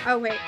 Oh, wait.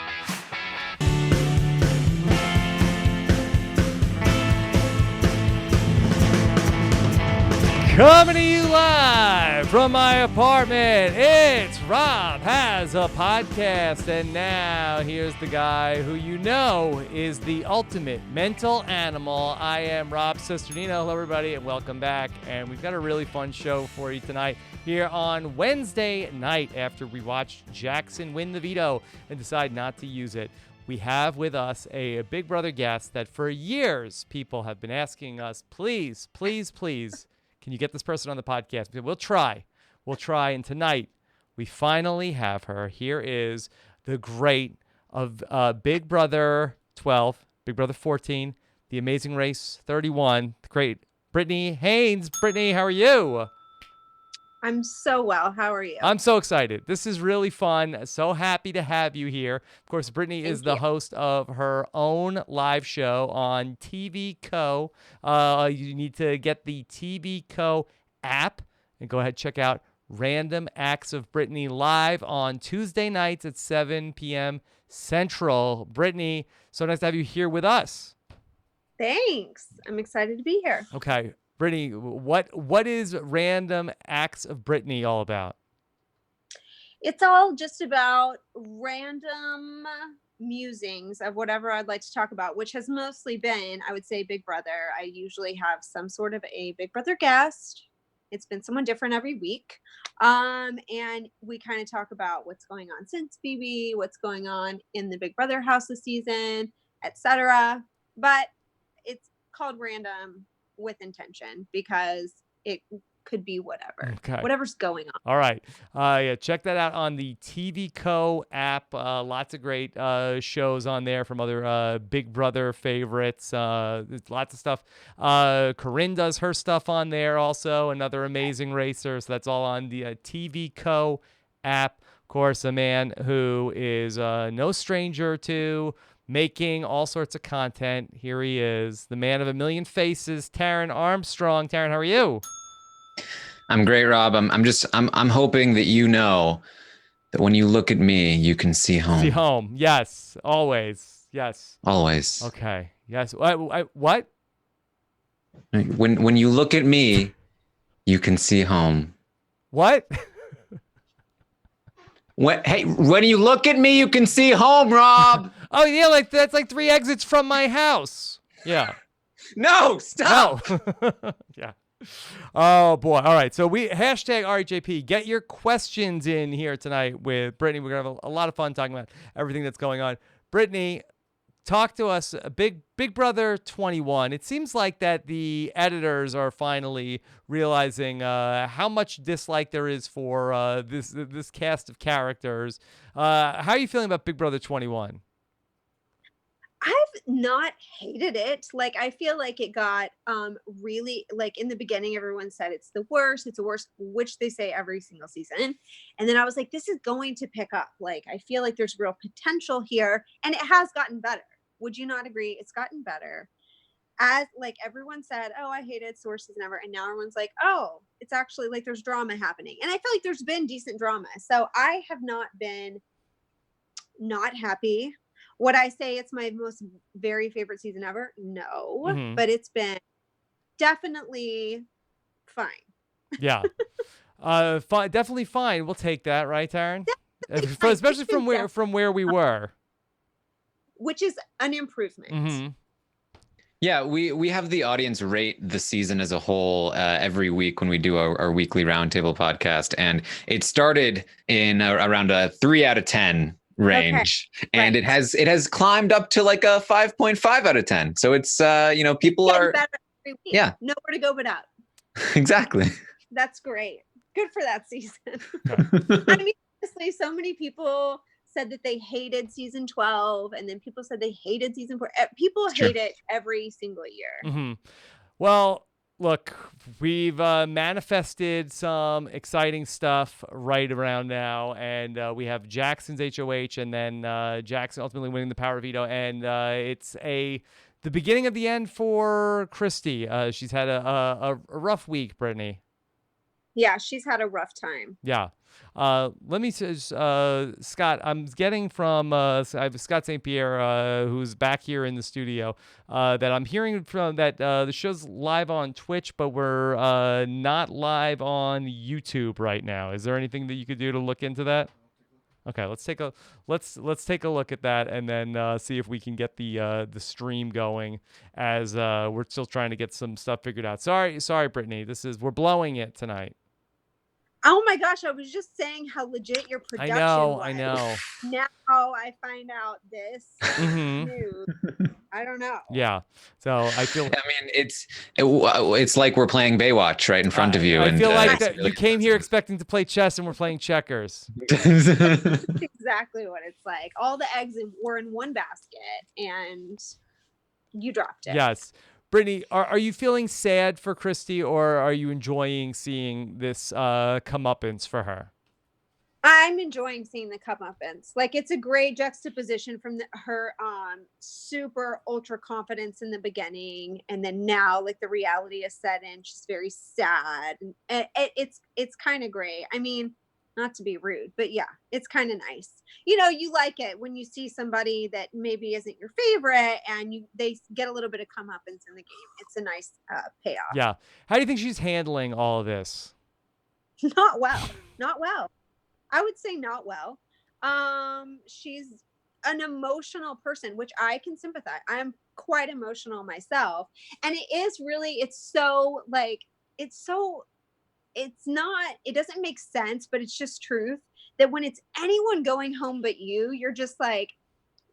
Coming to you live from my apartment, it's Rob Has a Podcast. And now here's the guy who you know is the ultimate mental animal. I am Rob Cesternino. Hello, everybody, and welcome back. And we've got a really fun show for you tonight here on Wednesday night after we watched Jackson win the veto and decide not to use it. We have with us a Big Brother guest that for years people have been asking us, please, can you get this person on the podcast? We'll try. And tonight, we finally have her. Here is the great of Big Brother 12, Big Brother 14, The Amazing Race 31, the great Brittany Haynes. Brittany, how are you? I'm so well. How are you? I'm so excited. This is really fun. So happy to have you here. Of course, Brittany is the host of her own live show on TV Co. You need to get the TV Co app and go ahead and check out Random Acts of Brittany live on Tuesday nights at 7 p.m. Central. Brittany, so nice to have you here with us. Thanks. I'm excited to be here. Okay. Brittany, what is Random Acts of Brittany all about? It's all just about random musings of whatever I'd like to talk about, which has mostly been, I would say, Big Brother. I usually have some sort of a Big Brother guest. It's been someone different every week. And we kind of talk about what's going on since BB, what's going on in the Big Brother house this season, etc. But it's called Random with intention because it could be whatever. Okay. Whatever's going on. All right. Yeah, check that out on the TV Co app. Lots of great shows on there from other Big Brother favorites. There's lots of stuff. Corinne does her stuff on there also, another amazing racer. So that's all on the TV Co app. Of course, a man who is no stranger to making all sorts of content. Here he is, the man of a million faces, Taran Armstrong. Taran, how are you? I'm great, Rob. I'm hoping that you know that when you look at me, you can see home. See home. Yes. Always. Yes. Always. Okay. Yes. What? When you look at me, you can see home. What? When you look at me, you can see home, Rob. Oh yeah, that's like 3 exits from my house. Yeah. No, stop. No. Yeah. Oh boy. All right. So we hashtag RHAP. Get your questions in here tonight with Brittany. We're gonna have a lot of fun talking about everything that's going on. Brittany, talk to us. Big Brother 21. It seems like that the editors are finally realizing how much dislike there is for this cast of characters. How are you feeling about Big Brother 21? I've not hated it. Like, I feel like it got really, like, in the beginning, everyone said it's the worst, which they say every single season. And then I was like, this is going to pick up. Like, I feel like there's real potential here. And it has gotten better. Would you not agree? It's gotten better. As, like, everyone said, oh, I hated sources never. And now everyone's like, oh, it's actually, like, there's drama happening. And I feel like there's been decent drama. So I have not been not happy. Would I say it's my most very favorite season ever? No, but it's been definitely fine. Yeah, definitely fine. We'll take that, right, Taran? Especially from where we were, which is an improvement. Mm-hmm. Yeah, we have the audience rate the season as a whole every week when we do our weekly roundtable podcast, and it started in around a 3 out of 10. Range, okay. And right. it has climbed up to like a 5.5 out of 10. So it's people are better every week. Yeah, nowhere to go but up. Exactly. That's great. Good for that season. I mean, honestly, so many people said that they hated season 12, and then people said they hated season 4. People hate it every single year. Mm-hmm. Well, look, we've manifested some exciting stuff right around now, and we have Jackson's HOH, and then Jackson ultimately winning the power veto, and it's the beginning of the end for Christy. She's had a rough week, Brittany. Yeah, she's had a rough time. Yeah. Let me just, Scott, I'm getting from I have Scott St. Pierre, who's back here in the studio, that I'm hearing from that the show's live on Twitch, but we're not live on YouTube right now. Is there anything that you could do to look into that? Okay, let's take a look at that, and then see if we can get the stream going, as we're still trying to get some stuff figured out. Sorry, Brittany. We're blowing it tonight. Oh my gosh, I was just saying how legit your production was. I know. Now I find out this news. I don't know. Yeah. So I feel. I mean, it's like we're playing Baywatch right in front of you. I feel like that really you came here expecting to play chess, and we're playing checkers. That's exactly what it's like. All the eggs were in one basket, and you dropped it. Yes. Brittany, are you feeling sad for Christy, or are you enjoying seeing this comeuppance for her? I'm enjoying seeing the comeuppance. Like, it's a great juxtaposition from her super ultra confidence in the beginning, and then now like the reality is set in. She's very sad, and it's kind of great. I mean, not to be rude, but yeah, it's kind of nice. You know, you like it when you see somebody that maybe isn't your favorite, and they get a little bit of comeuppance in the game. It's a nice payoff. Yeah. How do you think she's handling all of this? Not well. I would say not well. She's an emotional person, which I can sympathize. I'm quite emotional myself. And it doesn't make sense, but it's just truth that when it's anyone going home but you're just like,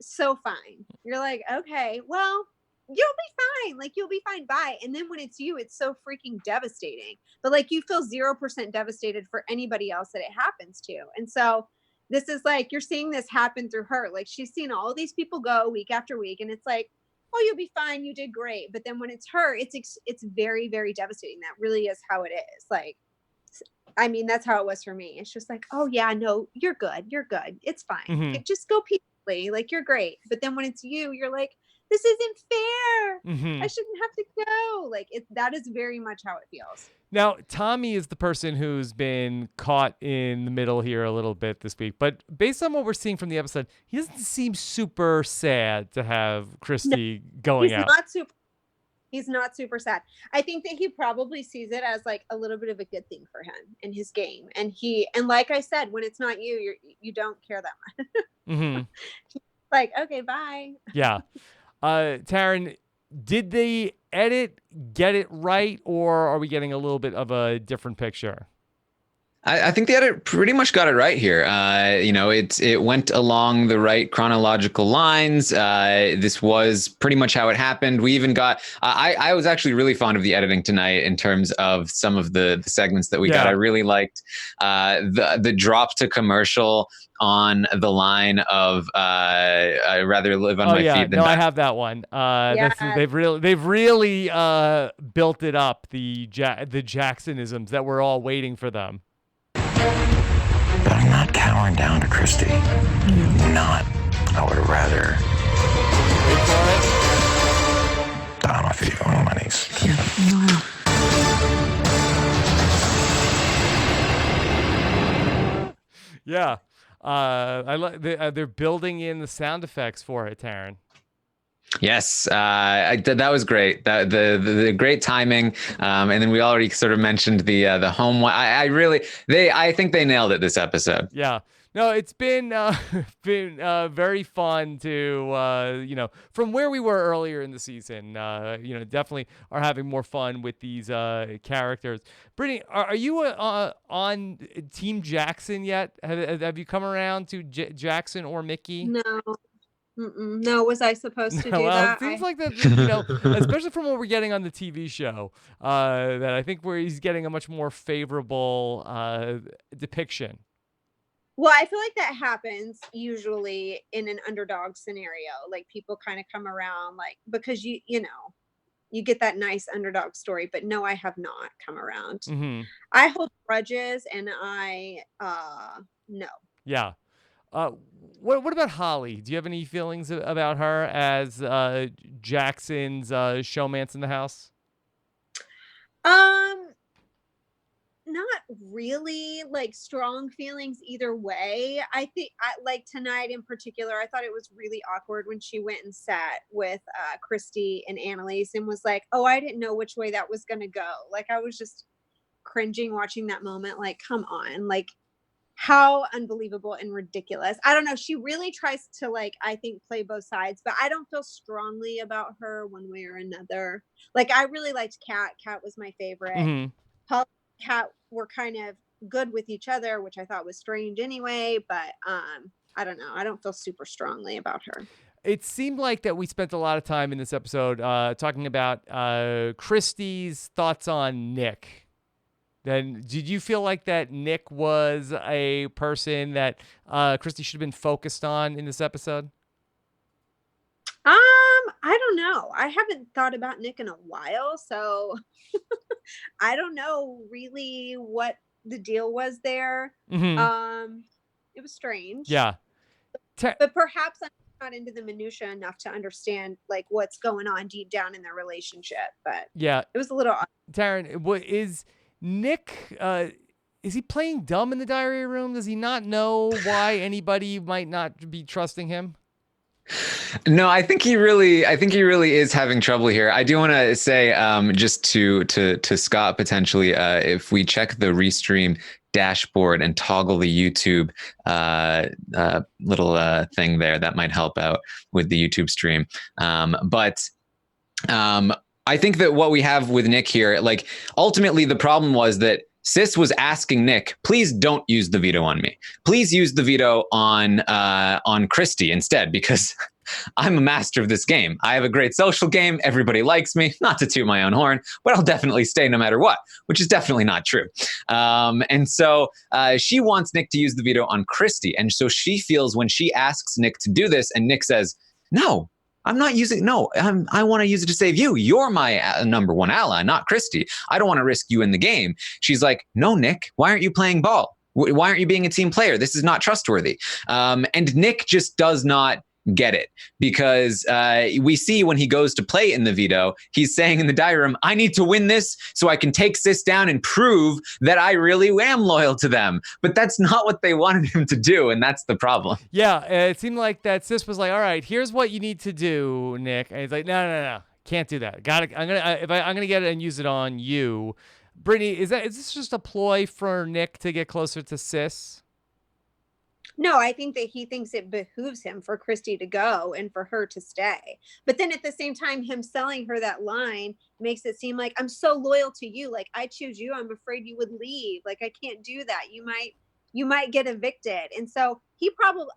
so fine. You're like, okay, well, you'll be fine. Like, you'll be fine. Bye. And then when it's you, it's so freaking devastating. But like, you feel 0% devastated for anybody else that it happens to. And so this is like, you're seeing this happen through her. Like, she's seen all these people go week after week, and it's like, oh, you'll be fine. You did great. But then when it's her, it's very, very devastating. That really is how it is. Like, I mean, that's how it was for me. It's just like, oh yeah, no, you're good. It's fine. Mm-hmm. Just go peacefully. Like, you're great. But then when it's you're like, this isn't fair. Mm-hmm. I shouldn't have to go. Like, that is very much how it feels. Now, Tommy is the person who's been caught in the middle here a little bit this week. But based on what we're seeing from the episode, he doesn't seem super sad to have Christy going out. He's not super sad. I think that he probably sees it as like a little bit of a good thing for him in his game. And like I said, when it's not you don't care that much. Mm-hmm. Like, okay, bye. Yeah. Taran, did the edit get it right, or are we getting a little bit of a different picture? I think the edit pretty much got it right here. It went along the right chronological lines. This was pretty much how it happened. We even got, I was actually really fond of the editing tonight in terms of some of the segments that we got. I really liked the drop to commercial on the line of I'd rather live on my feet than I have that one. They've really built it up, the Jacksonisms that we're all waiting for them. But I'm not cowering down to Christy. Not. I would rather. Wait for it. Down on my feet, on my knees. Yeah. I like they're building in the sound effects for it, Taran. Yes, that was great. The great timing, and then we already sort of mentioned the home. I think they nailed it this episode. Yeah. No, it's been very fun to from where we were earlier in the season. Definitely are having more fun with these characters. Brittany, are you on Team Jackson yet? Have you come around to Jackson or Mickey? No. No, was I supposed to do that? It seems like that, especially from what we're getting on the TV show, that I think he's getting a much more favorable depiction. Well, I feel like that happens usually in an underdog scenario. Like, people kind of come around, like, because you get that nice underdog story. But no, I have not come around. Mm-hmm. I hold grudges, and no. Yeah. What about Holly? Do you have any feelings about her as Jackson's showmance in the house? not really like strong feelings either way. I think like tonight in particular, I thought it was really awkward when she went and sat with Christy and Annalise and was like, oh, I didn't know which way that was going to go. Like I was just cringing watching that moment. Like, come on, like how unbelievable and ridiculous. I don't know. She really tries to like, I think, play both sides, but I don't feel strongly about her one way or another. Like I really liked Kat. Kat was my favorite. Mm-hmm. Paul and Kat were kind of good with each other, which I thought was strange anyway, but I don't know. I don't feel super strongly about her. It seemed like that we spent a lot of time in this episode talking about Christy's thoughts on Nick. Then did you feel like that Nick was a person that Christy should have been focused on in this episode? I don't know. I haven't thought about Nick in a while, so I don't know really what the deal was there. Mm-hmm. It was strange. Yeah. But perhaps I'm not into the minutia enough to understand like what's going on deep down in their relationship. But yeah, it was a little odd. Taran, what is Nick? Is he playing dumb in the diary room? Does he not know why anybody might not be trusting him? No, I think he really is having trouble here. I do want to say, just to Scott potentially, if we check the Restream dashboard and toggle the YouTube little thing there, that might help out with the YouTube stream. But I think that what we have with Nick here, like ultimately the problem was that Sis was asking Nick, please don't use the veto on me. Please use the veto on Christy instead, because I'm a master of this game. I have a great social game. Everybody likes me, not to toot my own horn, but I'll definitely stay no matter what, which is definitely not true. And so she wants Nick to use the veto on Christy. And so she feels when she asks Nick to do this and Nick says, no, I'm not using, no, I want to use it to save you. You're my number one ally, not Christy. I don't want to risk you in the game. She's like, no, Nick, why aren't you playing ball? Why aren't you being a team player? This is not trustworthy. And Nick just does not get it, because we see when he goes to play in the veto, he's saying in the diary room, I need to win this so I can take Sis down and prove that I really am loyal to them. But that's not what they wanted him to do, and that's the problem. Yeah, it seemed like that Sis was like, all right, here's what you need to do, Nick. And he's like, no, can't do that. I'm gonna get it and use it on you. Brittany, is this just a ploy for Nick to get closer to Sis? No, I think that he thinks it behooves him for Christy to go and for her to stay. But then at the same time, him selling her that line makes it seem like I'm so loyal to you. Like I choose you. I'm afraid you would leave. Like I can't do that. You might get evicted. And so he probably,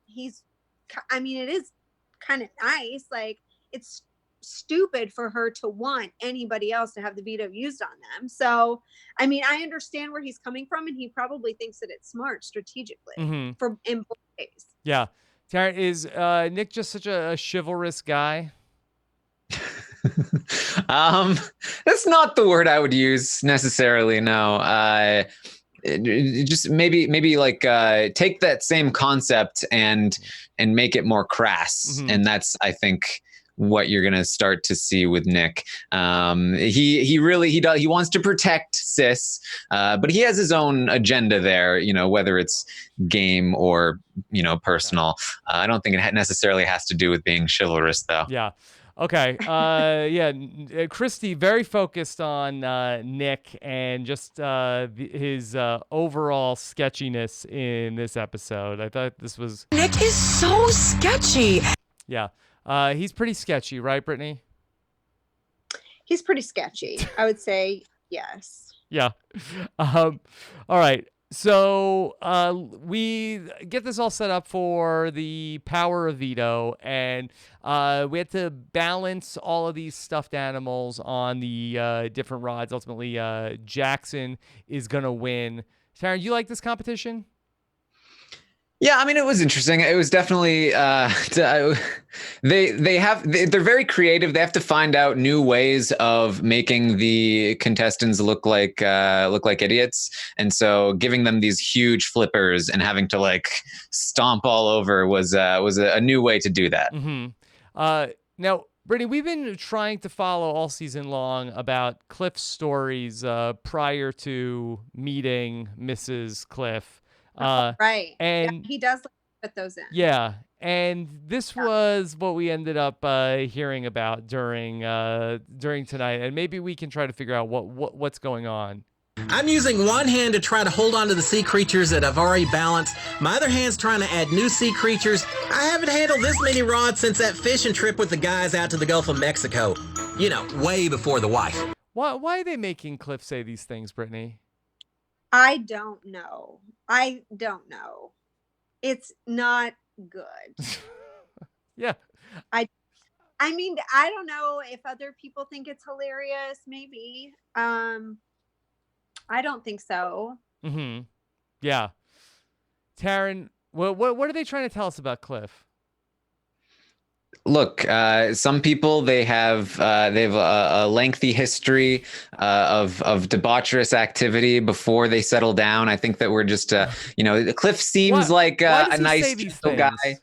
it is kind of nice. Like it's stupid for her to want anybody else to have the veto used on them. So, I understand where he's coming from, and he probably thinks that it's smart strategically in both ways. Yeah. Taran, is Nick just such a chivalrous guy? That's not the word I would use necessarily. No. Just maybe like take that same concept and make it more crass, and that's, I think, what you're going to start to see with Nick. He wants to protect Sis, but he has his own agenda there, whether it's game or, personal. I don't think it necessarily has to do with being chivalrous, though. Yeah. Okay. Christy, very focused on Nick and just his overall sketchiness in this episode. I thought this was... Nick is so sketchy. Yeah. He's pretty sketchy, right, Brittany? He's pretty sketchy. I would say yes. Yeah. All right. So we get this all set up for the power of veto, and we had to balance all of these stuffed animals on the different rods. Ultimately, Jackson is going to win. Taran, you like this competition? Yeah, it was interesting. It was definitely they're very creative. They have to find out new ways of making the contestants look like idiots, and so giving them these huge flippers and having to like stomp all over was a new way to do that. Now, Brittany, we've been trying to follow all season long about Cliff's stories prior to meeting Mrs. Cliff. Right. Yeah, And he does put those in. yeah, and this was what we ended up hearing about during tonight, and maybe we can try to figure out what's going on. I'm using one hand to try to hold on to the sea creatures that I've already balanced. My other hand's trying to add new sea creatures. I haven't handled this many rods since that fishing trip with the guys out to the Gulf of Mexico. You know, way before the wife. Why are they making Cliff say these things, Brittany? I don't know. It's not good. Yeah. I mean, I don't know if other people think it's hilarious. Maybe. I don't think so. Mm-hmm. Yeah. Taran, what are they trying to tell us about Cliff? Look, some people they have a lengthy history of debaucherous activity before they settle down. I think that we're just Cliff seems like a nice gentle guy.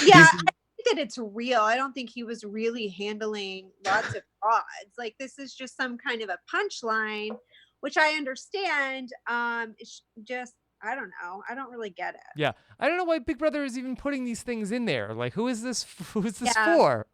Yeah, I think that it's real. I don't think he was really handling lots of frauds. Like, this is just some kind of a punchline, which I understand. It's just, I don't know. I don't really get it. Yeah, I don't know why Big Brother is even putting these things in there. Like, who is this? Who is this Yeah. for?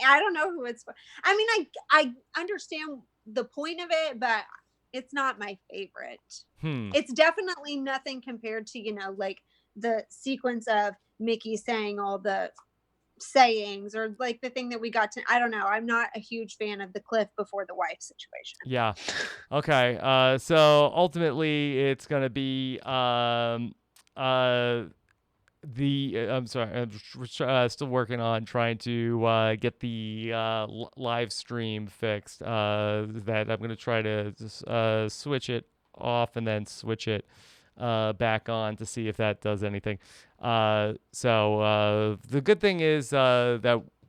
I don't know who it's for. I mean, I understand the point of it, but it's not my favorite. It's definitely nothing compared to, like the sequence of Mickey saying all the sayings, or like the thing that we got to, I don't know. I'm not a huge fan of the Cliff before the wife situation. Yeah. Okay. So ultimately, it's gonna be I'm sorry. I'm still working on trying to get the live stream fixed. That I'm gonna try to just, switch it off and then switch it back on to see if that does anything. So the good thing is that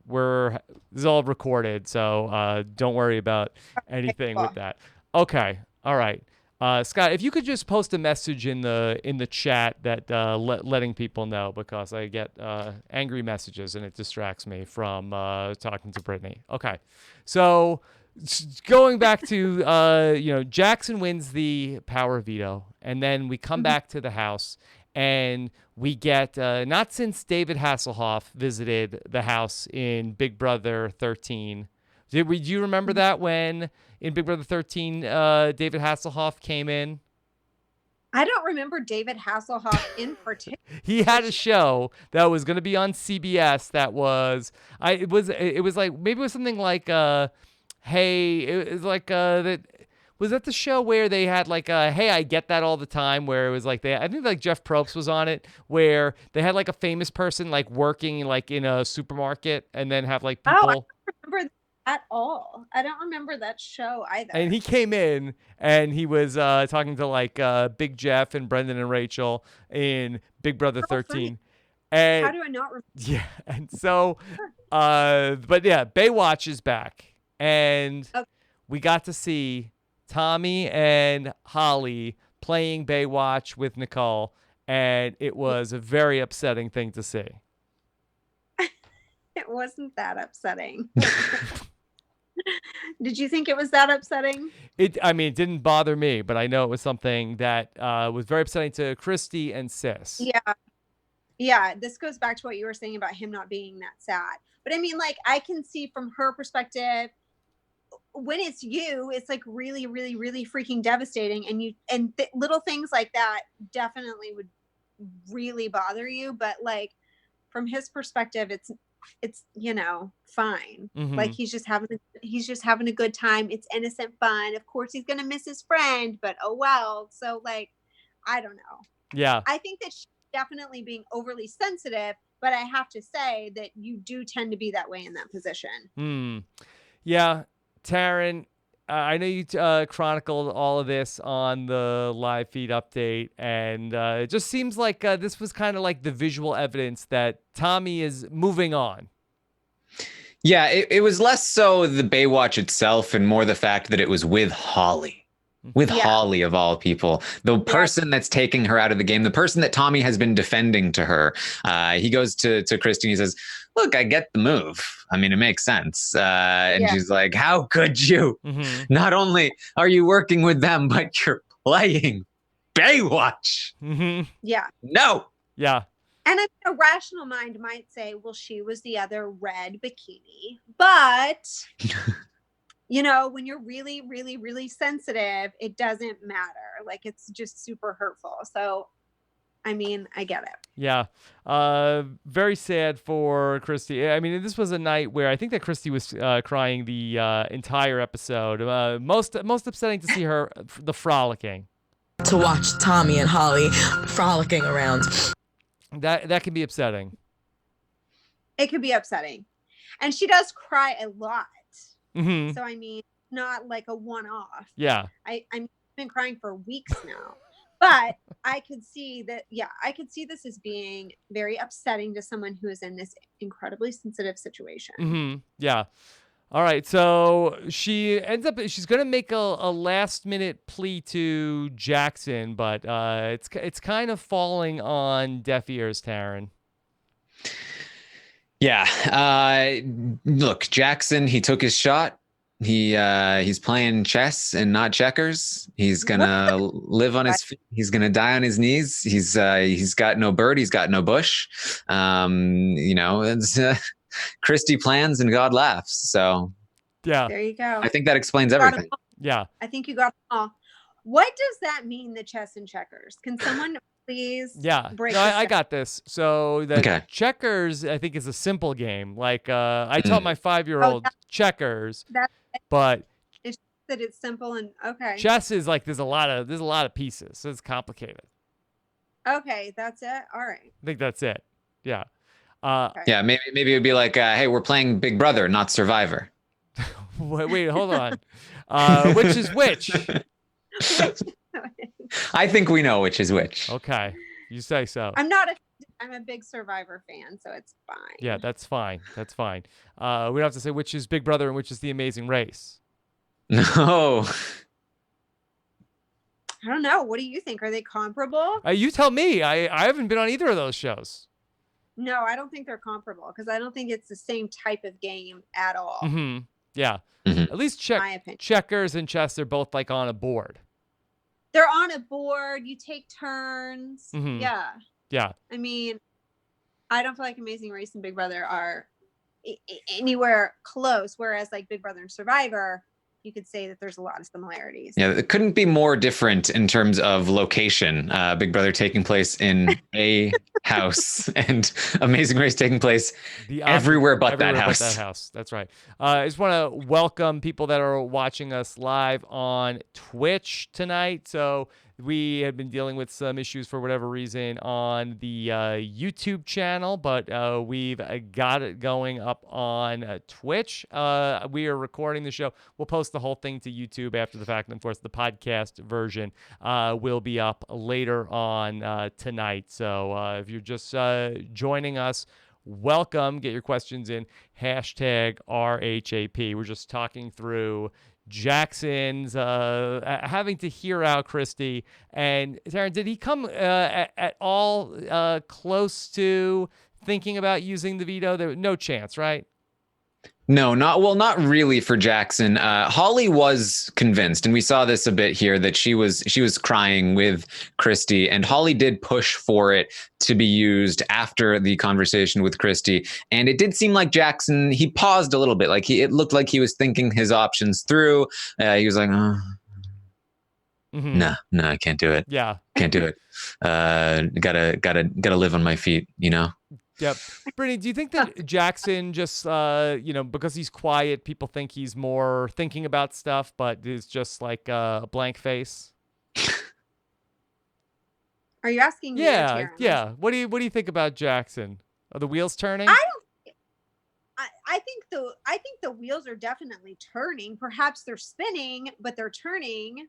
this is all recorded, so don't worry about anything with that. Okay. All right. Scott, if you could just post a message in the chat that letting people know, because I get angry messages and it distracts me from talking to Brittany. Okay. So going back to Jackson wins the power veto, and then we come back to the house and we get not since David Hasselhoff visited the house in Big Brother 13. Do you remember that when in Big Brother 13 David Hasselhoff came in? I don't remember David Hasselhoff in particular. He had a show that was going to be on CBS that was it was like, maybe it was something like hey, it was like that. Was that the show where they had like hey, I get that all the time, where it was like I think like Jeff Probst was on it, where they had like a famous person like working like in a supermarket and then have like people. Oh, I don't remember at all. I don't remember that show either. And he came in and he was talking to like Big Jeff and Brendan and Rachel in Big Brother 13. Funny. And How do I not remember? yeah, and so but yeah, Baywatch is back, and we got to see Tommy and Holly playing Baywatch with Nicole, and it was a very upsetting thing to see. It wasn't that upsetting. Did you think it was that upsetting? It didn't bother me, but I know it was something that was very upsetting to Christy and Sis. Yeah, this goes back to what you were saying about him not being that sad. But I mean, like, I can see from her perspective, when it's you, it's like really, really, really freaking devastating. And little things like that definitely would really bother you. But like, from his perspective, it's fine. Mm-hmm. Like, he's just having a good time. It's innocent fun. Of course he's gonna miss his friend, but oh well. So like, I don't know. Yeah, I think that she's definitely being overly sensitive, but I have to say that you do tend to be that way in that position. Yeah. Taran, I know you chronicled all of this on the live feed update, and it just seems like this was kind of like the visual evidence that Tommy is moving on. Yeah, it was less so the Baywatch itself and more the fact that it was with Holly. with Yeah. Holly of all people, the person that's taking her out of the game, the person that Tommy has been defending to her. He goes to Christy and he says, look, I get the move. I mean, it makes sense. And she's like, how could you? Mm-hmm. Not only are you working with them, but you're playing Baywatch. Mm-hmm. Yeah. No. Yeah. And a rational mind might say, well, she was the other red bikini. But, you know, when you're really, really, really sensitive, it doesn't matter. Like, it's just super hurtful. So, I mean, I get it. Yeah. Very sad for Christy. I mean, this was a night where I think that Christy was crying the entire episode. Most upsetting to see her, the frolicking. To watch Tommy and Holly frolicking around. That can be upsetting. It could be upsetting. And she does cry a lot. Mm-hmm. So, I mean, not like a one-off. Yeah. I've been crying for weeks now. But I could see that, I could see this as being very upsetting to someone who is in this incredibly sensitive situation. Mm-hmm. Yeah. All right. So she ends up, she's going to make a last minute plea to Jackson, but it's kind of falling on deaf ears, Taran. Yeah. Look, Jackson, he took his shot. He's playing chess and not checkers. He's gonna live on his feet. He's gonna die on his knees. He's got no bird. He's got no bush. You know, it's Christy plans and God laughs. So yeah, there you go. I think that explains everything. Yeah, I think you got them all. What does that mean? The chess and checkers? Can someone please? Yeah, break no, this I down? got this. So the checkers, I think, is a simple game. Like I taught my 5-year-old checkers, but It's that it's simple and okay. chess is like there's a lot of pieces, so it's complicated. Okay, that's it. All right. I think that's it. Yeah. Okay. Yeah, maybe it would be like, hey, we're playing Big Brother, not Survivor. Wait, hold on. Which is which? I think we know which is which. Okay, you say so. I'm a big Survivor fan, so it's fine. Yeah, that's fine. That's fine. We don't have to say which is Big Brother and which is The Amazing Race. No. I don't know. What do you think? Are they comparable? You tell me. I haven't been on either of those shows. No, I don't think they're comparable because I don't think it's the same type of game at all. Mm-hmm. Yeah. Mm-hmm. At least My opinion. checkers and chess, they're both like on a board. They're on a board. You take turns. Mhm. Yeah. Yeah. I mean, I don't feel like Amazing Race and Big Brother are anywhere close. Whereas like Big Brother and Survivor, you could say that there's a lot of similarities. Yeah, it couldn't be more different in terms of location. Big Brother taking place in a house and Amazing Race taking place everywhere but that house. That's right. I just want to welcome people that are watching us live on Twitch tonight. So we have been dealing with some issues for whatever reason on the YouTube channel, but we've got it going up on Twitch. We are recording the show. We'll post the whole thing to YouTube after the fact. And of course, the podcast version will be up later on tonight. So if you're just joining us, welcome. Get your questions in. #RHAP. We're just talking through Jackson's having to hear out Christy. And Taran, did he come at all close to thinking about using the veto? There was no chance, right? No, not really for Jackson. Holly was convinced, and we saw this a bit here, that she was crying with Christy, and Holly did push for it to be used after the conversation with Christy. And it did seem like Jackson, he paused a little bit, like it looked like he was thinking his options through. He was like, oh, no, I can't do it. Yeah, can't do it. Gotta live on my feet, you know. Yep. Brittany, do you think that Jackson just, because he's quiet, people think he's more thinking about stuff, but is just like a blank face? Are you asking me? Yeah, yeah. What do you think about Jackson? Are the wheels turning? I think the wheels are definitely turning. Perhaps they're spinning, but they're turning.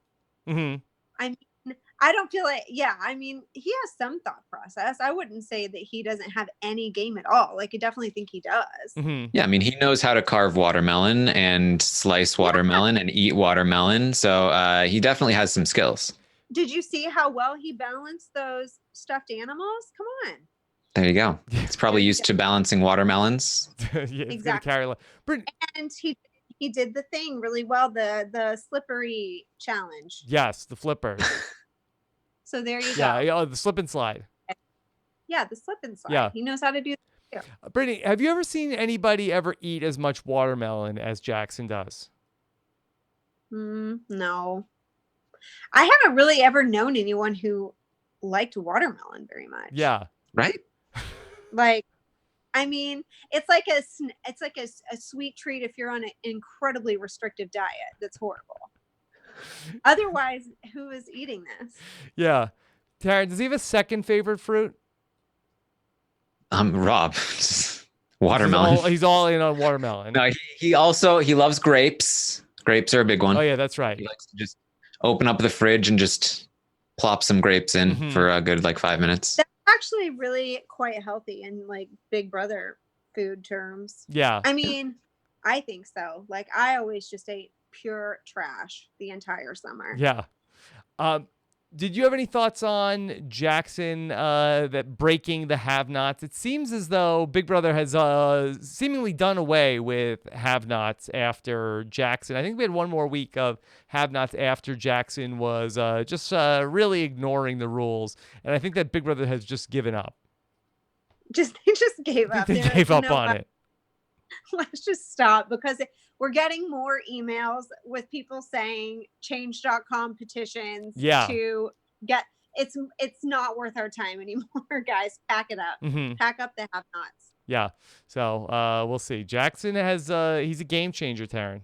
Mm-hmm. I mean, I don't feel like, yeah, I mean, he has some thought process. I wouldn't say that he doesn't have any game at all. Like, I definitely think he does. Mhm. Yeah, I mean, he knows how to carve watermelon and slice watermelon and eat watermelon. So he definitely has some skills. Did you see how well he balanced those stuffed animals? Come on. There you go. He's probably used to balancing watermelons. Yeah, it's gonna Exactly. carry. And he did the thing really well, the slippery challenge. Yes, the flippers. So there you Yeah, go. oh, the slip and slide. Yeah, the slip and slide. Yeah. He knows how to do that too. Brittany, have you ever seen anybody ever eat as much watermelon as Jackson does? No. I haven't really ever known anyone who liked watermelon very much. Yeah. Right? Like, I mean, it's like a sweet treat if you're on an incredibly restrictive diet. That's horrible. Otherwise, who is eating this? Yeah. Taran, does he have a second favorite fruit? Rob. Watermelon. He's all in on watermelon. No, he loves grapes. Grapes are a big one. Oh yeah, that's right. He likes to just open up the fridge and just plop some grapes in for a good 5 minutes. That's actually really quite healthy in like Big Brother food terms. Yeah. I mean, I think so. Like, I always just ate pure trash the entire summer. Yeah. Did you have any thoughts on Jackson that breaking the have-nots? It seems as though Big Brother has seemingly done away with have-nots after Jackson. I think we had one more week of have-nots after Jackson was just really ignoring the rules, and I think that Big Brother has just given up. They just gave up. They gave up on it. Let's just stop, because we're getting more emails with people saying change.com petitions to get it's not worth our time anymore, guys. Pack it up. Pack up the have-nots. Yeah. So we'll see. Jackson has he's a game changer, Taran.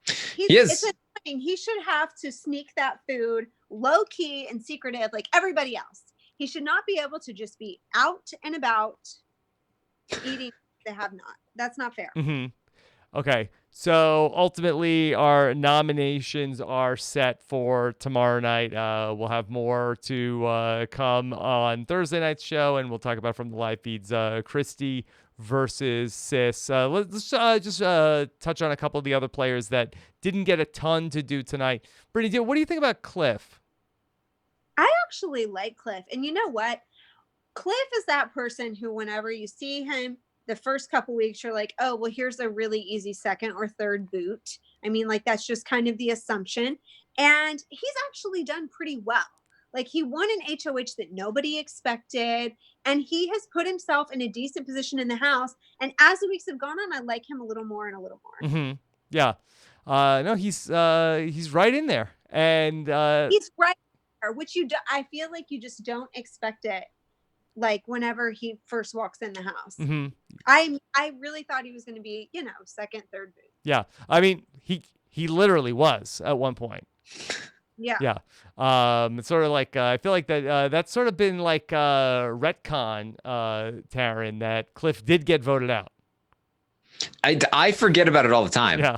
It's annoying. He should have to sneak that food low key and secretive like everybody else. He should not be able to just be out and about eating the have-not. That's not fair. Okay, so ultimately our nominations are set for tomorrow night. We'll have more to come on Thursday night's show, and we'll talk about from the live feeds. Christy versus Sis. Let's just touch on a couple of the other players that didn't get a ton to do tonight. Brittany, what do you think about Cliff? I actually like Cliff. And you know what? Cliff is that person who, whenever you see him, the first couple weeks, you're like, oh, well, here's a really easy second or third boot. I mean, like, that's just kind of the assumption. And he's actually done pretty well. Like, he won an HOH that nobody expected, and he has put himself in a decent position in the house. And as the weeks have gone on, I like him a little more and a little more. Yeah. No, he's right in there. And he's right there, which I feel like you just don't expect it. Like, whenever he first walks in the house. I really thought he was going to be, second, third boot. Yeah. I mean, he literally was at one point. Yeah. Yeah. It's sort of like, I feel like that's sort of been like retcon, Taran, that Cliff did get voted out. I forget about it all the time. Yeah.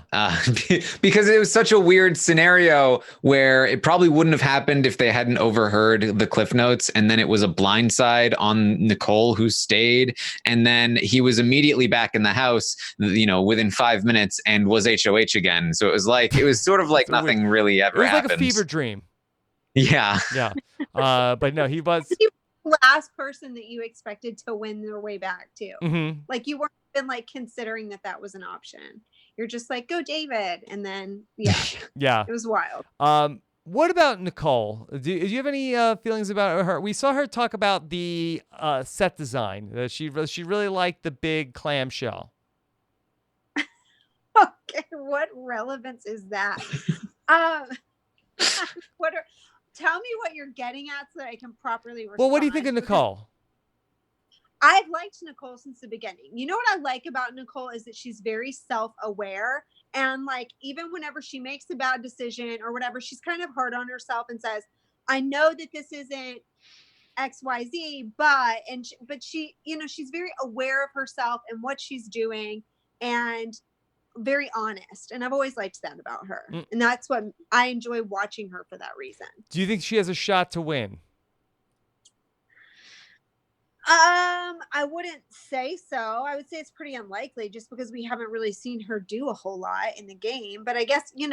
Because it was such a weird scenario where it probably wouldn't have happened if they hadn't overheard the Cliff Notes, and then it was a blindside on Nicole, who stayed, and then he was immediately back in the house, within 5 minutes, and was HOH again. So it was sort of like nothing really ever happened. It was like a fever dream. Yeah. Yeah. But no, he was the last person that you expected to win their way back to. Like, you weren't even like considering that was an option. You're just like, go David. And then, yeah, it was wild. What about Nicole? Do you have any feelings about her? We saw her talk about the set design. She really liked the big clamshell. Okay, what relevance is that? Tell me what you're getting at so that I can properly respond. Well, what do you think of Nicole? I've liked Nicole since the beginning. You know what I like about Nicole is that she's very self-aware, and like, even whenever she makes a bad decision or whatever, she's kind of hard on herself and says, I know that this isn't XYZ, but she, she's very aware of herself and what she's doing, and very honest, and I've always liked that about her. And that's what I enjoy watching her for that reason. Do you think she has a shot to win? I wouldn't say so. I would say it's pretty unlikely just because we haven't really seen her do a whole lot in the game. But I guess, who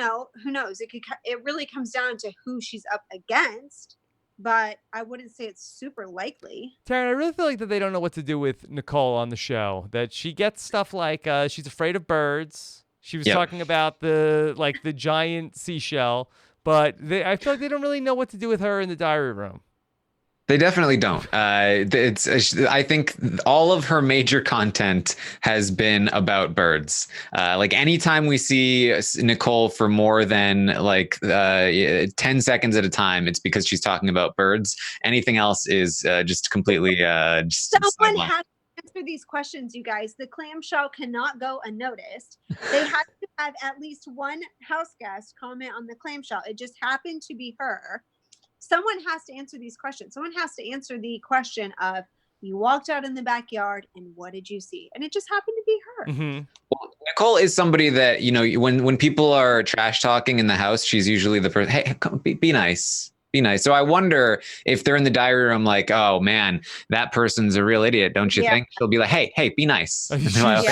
knows? It really comes down to who she's up against. But I wouldn't say it's super likely. Taran, I really feel like that they don't know what to do with Nicole on the show. That she gets stuff like she's afraid of birds. She was talking about the giant seashell, but I feel like they don't really know what to do with her in the diary room. They definitely don't. I think all of her major content has been about birds. Like anytime we see Nicole for more than 10 seconds at a time, it's because she's talking about birds. Anything else is just completely Someone has to answer these questions, you guys. The clamshell cannot go unnoticed. They had to have at least one house guest comment on the clamshell. It just happened to be her. Someone has to answer these questions. Someone has to answer the question of, you walked out in the backyard and what did you see? And it just happened to be her. Mm-hmm. Well, Nicole is somebody that, when people are trash talking in the house, she's usually the person, hey, come, be nice. Be nice. So I wonder if they're in the diary room like, oh man, that person's a real idiot, don't you think? She'll be like, hey, be nice.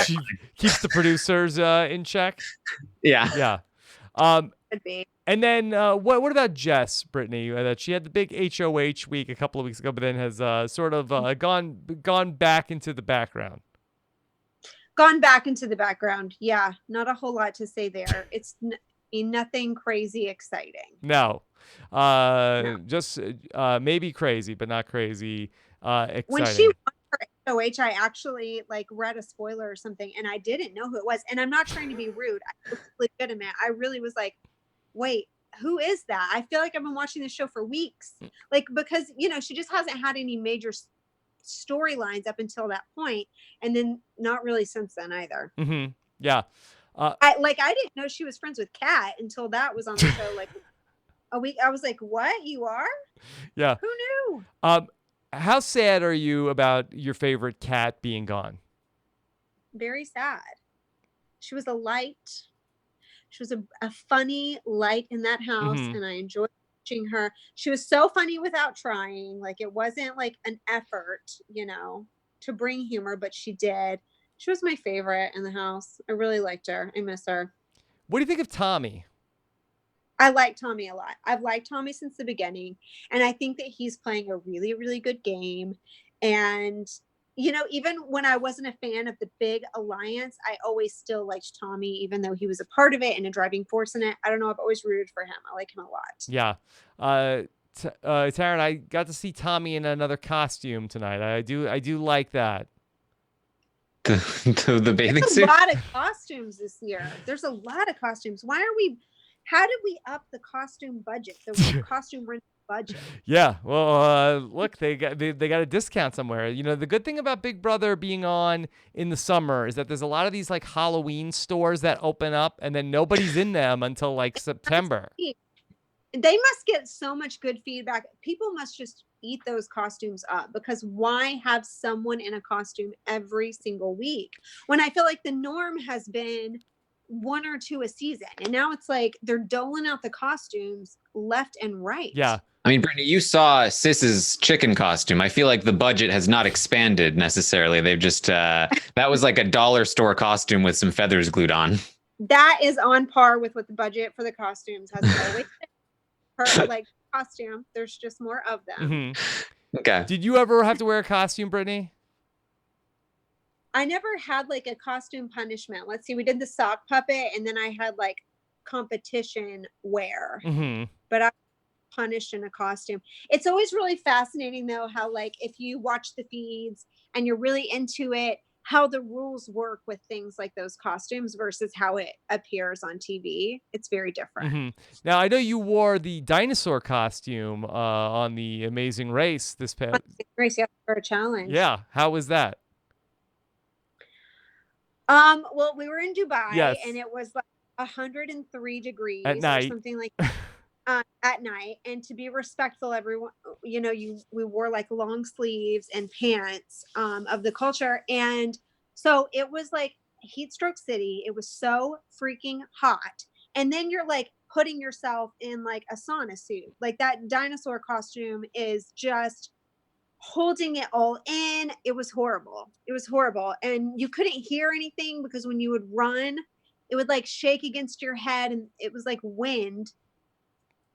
She keeps the producers in check. Yeah. Could be. And then what about Jess, Brittany? That she had the big HOH week a couple of weeks ago, but then has sort of gone back into the background. Gone back into the background. Yeah, not a whole lot to say there. It's nothing crazy exciting. No. Just maybe crazy, but not crazy exciting. When she won her HOH, I actually read a spoiler or something, and I didn't know who it was. And I'm not trying to be rude. I was legitimate. I really was like, wait, who is that? I feel like I've been watching this show for weeks. Because, she just hasn't had any major storylines up until that point, and then not really since then either. Mm-hmm. Yeah. I didn't know she was friends with Kat until that was on the show a week. I was like, what? You are? Yeah. Who knew? How sad are you about your favorite Kat being Very sad. She was a light. She was a funny light in that house, and I enjoyed watching her. She was so funny without trying. It wasn't an effort, to bring humor, but she did. She was my favorite in the house. I really liked her. I miss her. What do you think of Tommy? I like Tommy a lot. I've liked Tommy since the beginning, and I think that he's playing a really, really good game. And even when I wasn't a fan of the big alliance, I always still liked Tommy, even though he was a part of it and a driving force in it. I don't know. I've always rooted for him. I like him a lot. Yeah. Taran, I got to see Tommy in another costume tonight. I do like that. The bathing suit? There's a lot of costumes this year. There's a lot of costumes. How did we up the costume budget? The costume rental budget. Yeah, well, look, they got a discount somewhere. The good thing about Big Brother being on in the summer is that there's a lot of these Halloween stores that open up, and then nobody's in them until September. They must get so much good feedback. People must just eat those costumes up, because why have someone in a costume every single week when I feel like the norm has been one or two a season, and now it's they're doling out the costumes left and right. Yeah. I mean, Brittany, you saw Sis's chicken costume. I feel like the budget has not expanded necessarily. They've just that was a dollar store costume with some feathers glued on. That is on par with what the budget for the costumes has always been. Per costume, there's just more of them. Mm-hmm. Okay. Did you ever have to wear a costume, Brittany? I never had a costume punishment. Let's see, we did the sock puppet, and then I had competition wear. Mm-hmm. But I was punished in a costume. It's always really fascinating though how if you watch the feeds and you're really into it, how the rules work with things like those costumes versus how it appears on TV. It's very different. Mm-hmm. Now, I know you wore the dinosaur costume on the Amazing Race this past race, yeah, for a challenge. Yeah, how was that? Well, we were in Dubai, yes, and it was 103 degrees at night. Or something like that. At night, and to be respectful, everyone, we wore long sleeves and pants of the culture, and so it was heat stroke city. It was so freaking hot. And then you're like putting yourself in like a sauna suit. Like that dinosaur costume is just holding it all in. It was horrible. It was horrible. And you couldn't hear anything because when you would run, it would like shake against your head and it was like wind.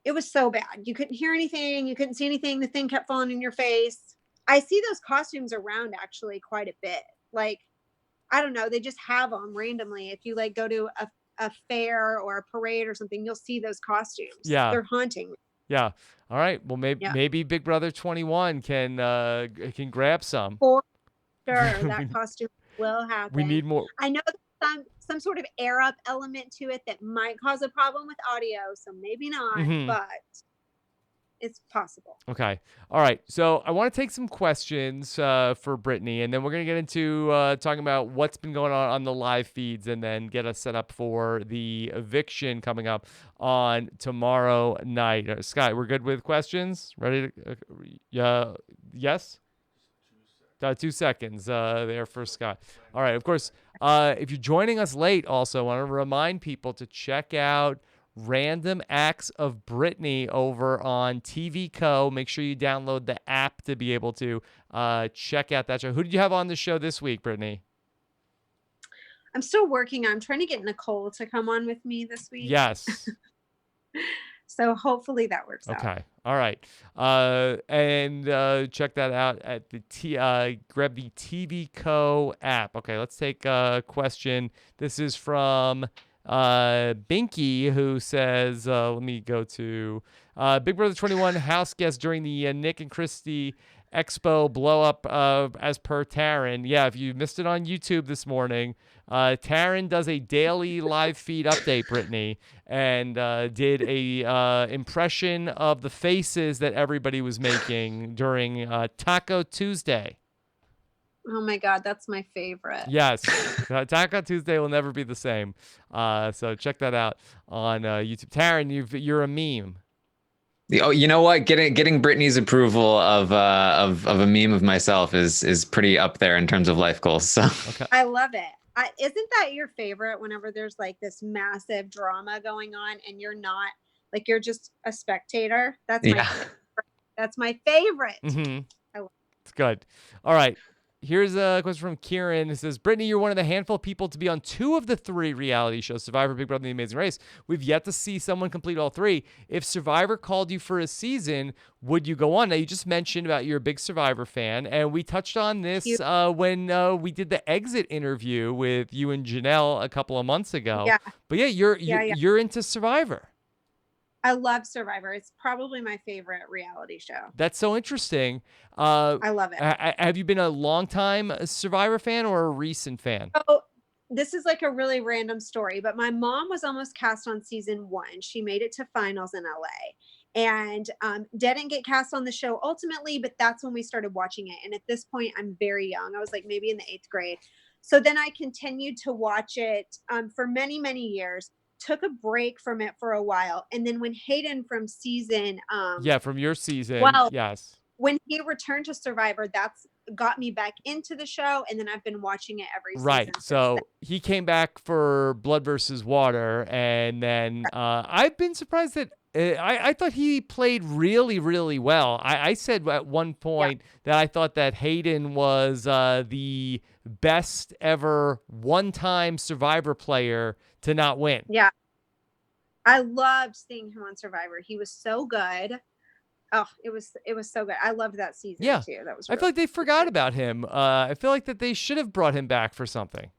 It was so bad. You couldn't hear anything. You couldn't see anything. The thing kept falling in your face. I see those costumes around actually quite a bit. Like, I don't know. They just have them randomly. If you like go to a fair or a parade or something, you'll see those costumes. Yeah. They're haunting. Yeah. All right. Well, Yeah. maybe Big Brother 21 can grab some. For sure, that costume will happen. We need more. I know there's some sort of air up element to it that might cause a problem with audio, so maybe not, but it's possible. Okay. All right. So I want to take some questions for Brittany, and then we're going to get into talking about what's been going on the live feeds and then get us set up for the eviction coming up on tomorrow night. Scott, we're good with questions? Ready to yes? 2 seconds there for Scott. All right. Of course, if you're joining us late, also, I want to remind people to check out Random Acts of Brittany over on TV Co. Make sure you download the app to be able to check out that show. Who did you have on the show this week, Brittany? I'm still working. I'm trying to get Nicole to come on with me this week. Yes. So hopefully that works out. Okay. All right. And check that out at the grab the TV Co app. Okay, let's take a question. This is from Binky, who says, let me go to Big Brother 21 house guest during the Nick and Christy Expo blow up as per Taran. Yeah, if you missed it on YouTube this morning, Taran does a daily live feed update, Brittany, and did a impression of the faces that everybody was making during Taco Tuesday. Oh my God, that's my favorite. Yes, Taco Tuesday will never be the same. So check that out on YouTube. Taran, you're a meme. Oh, you know what? Getting Brittany's approval of a meme of myself is pretty up there in terms of life goals. So okay. I love it. Isn't that your favorite? Whenever there's like this massive drama going on and you're not like you're just a spectator. That's my favorite. That's my favorite. Mm-hmm. It's good. All right. Here's a question from Kieran. It says, Brittany, you're one of the handful of people to be on 2 of the 3 reality shows, Survivor, Big Brother, and The Amazing Race. We've yet to see someone complete all 3. If Survivor called you for a season, would you go on? Now, you just mentioned about you're a big Survivor fan, and we touched on this when we did the exit interview with you and Janelle a couple of months ago. Yeah. But yeah, you're into Survivor. I love Survivor. It's probably my favorite reality show. That's so interesting. I love it. Have you been a longtime Survivor fan or a recent fan? Oh, this is like a really random story, but my mom was almost cast on season 1. She made it to finals in LA and didn't get cast on the show ultimately, but that's when we started watching it. And at this point, I'm very young. I was like maybe in the 8th grade. So then I continued to watch it for many, many years. Took a break from it for a while. And then when Hayden from season from your season, yes. When he returned to Survivor, that's got me back into the show, and then I've been watching it every season. Right. So he came back for Blood versus Water, and then I've been surprised that I thought he played really, really well. I said at one point that I thought that Hayden was the best ever one-time Survivor player to not win. Yeah. I loved seeing him on Survivor. He was so good. Oh, it was so good. I loved that season too. That was. I feel like they forgot about him. I feel like that they should have brought him back for something.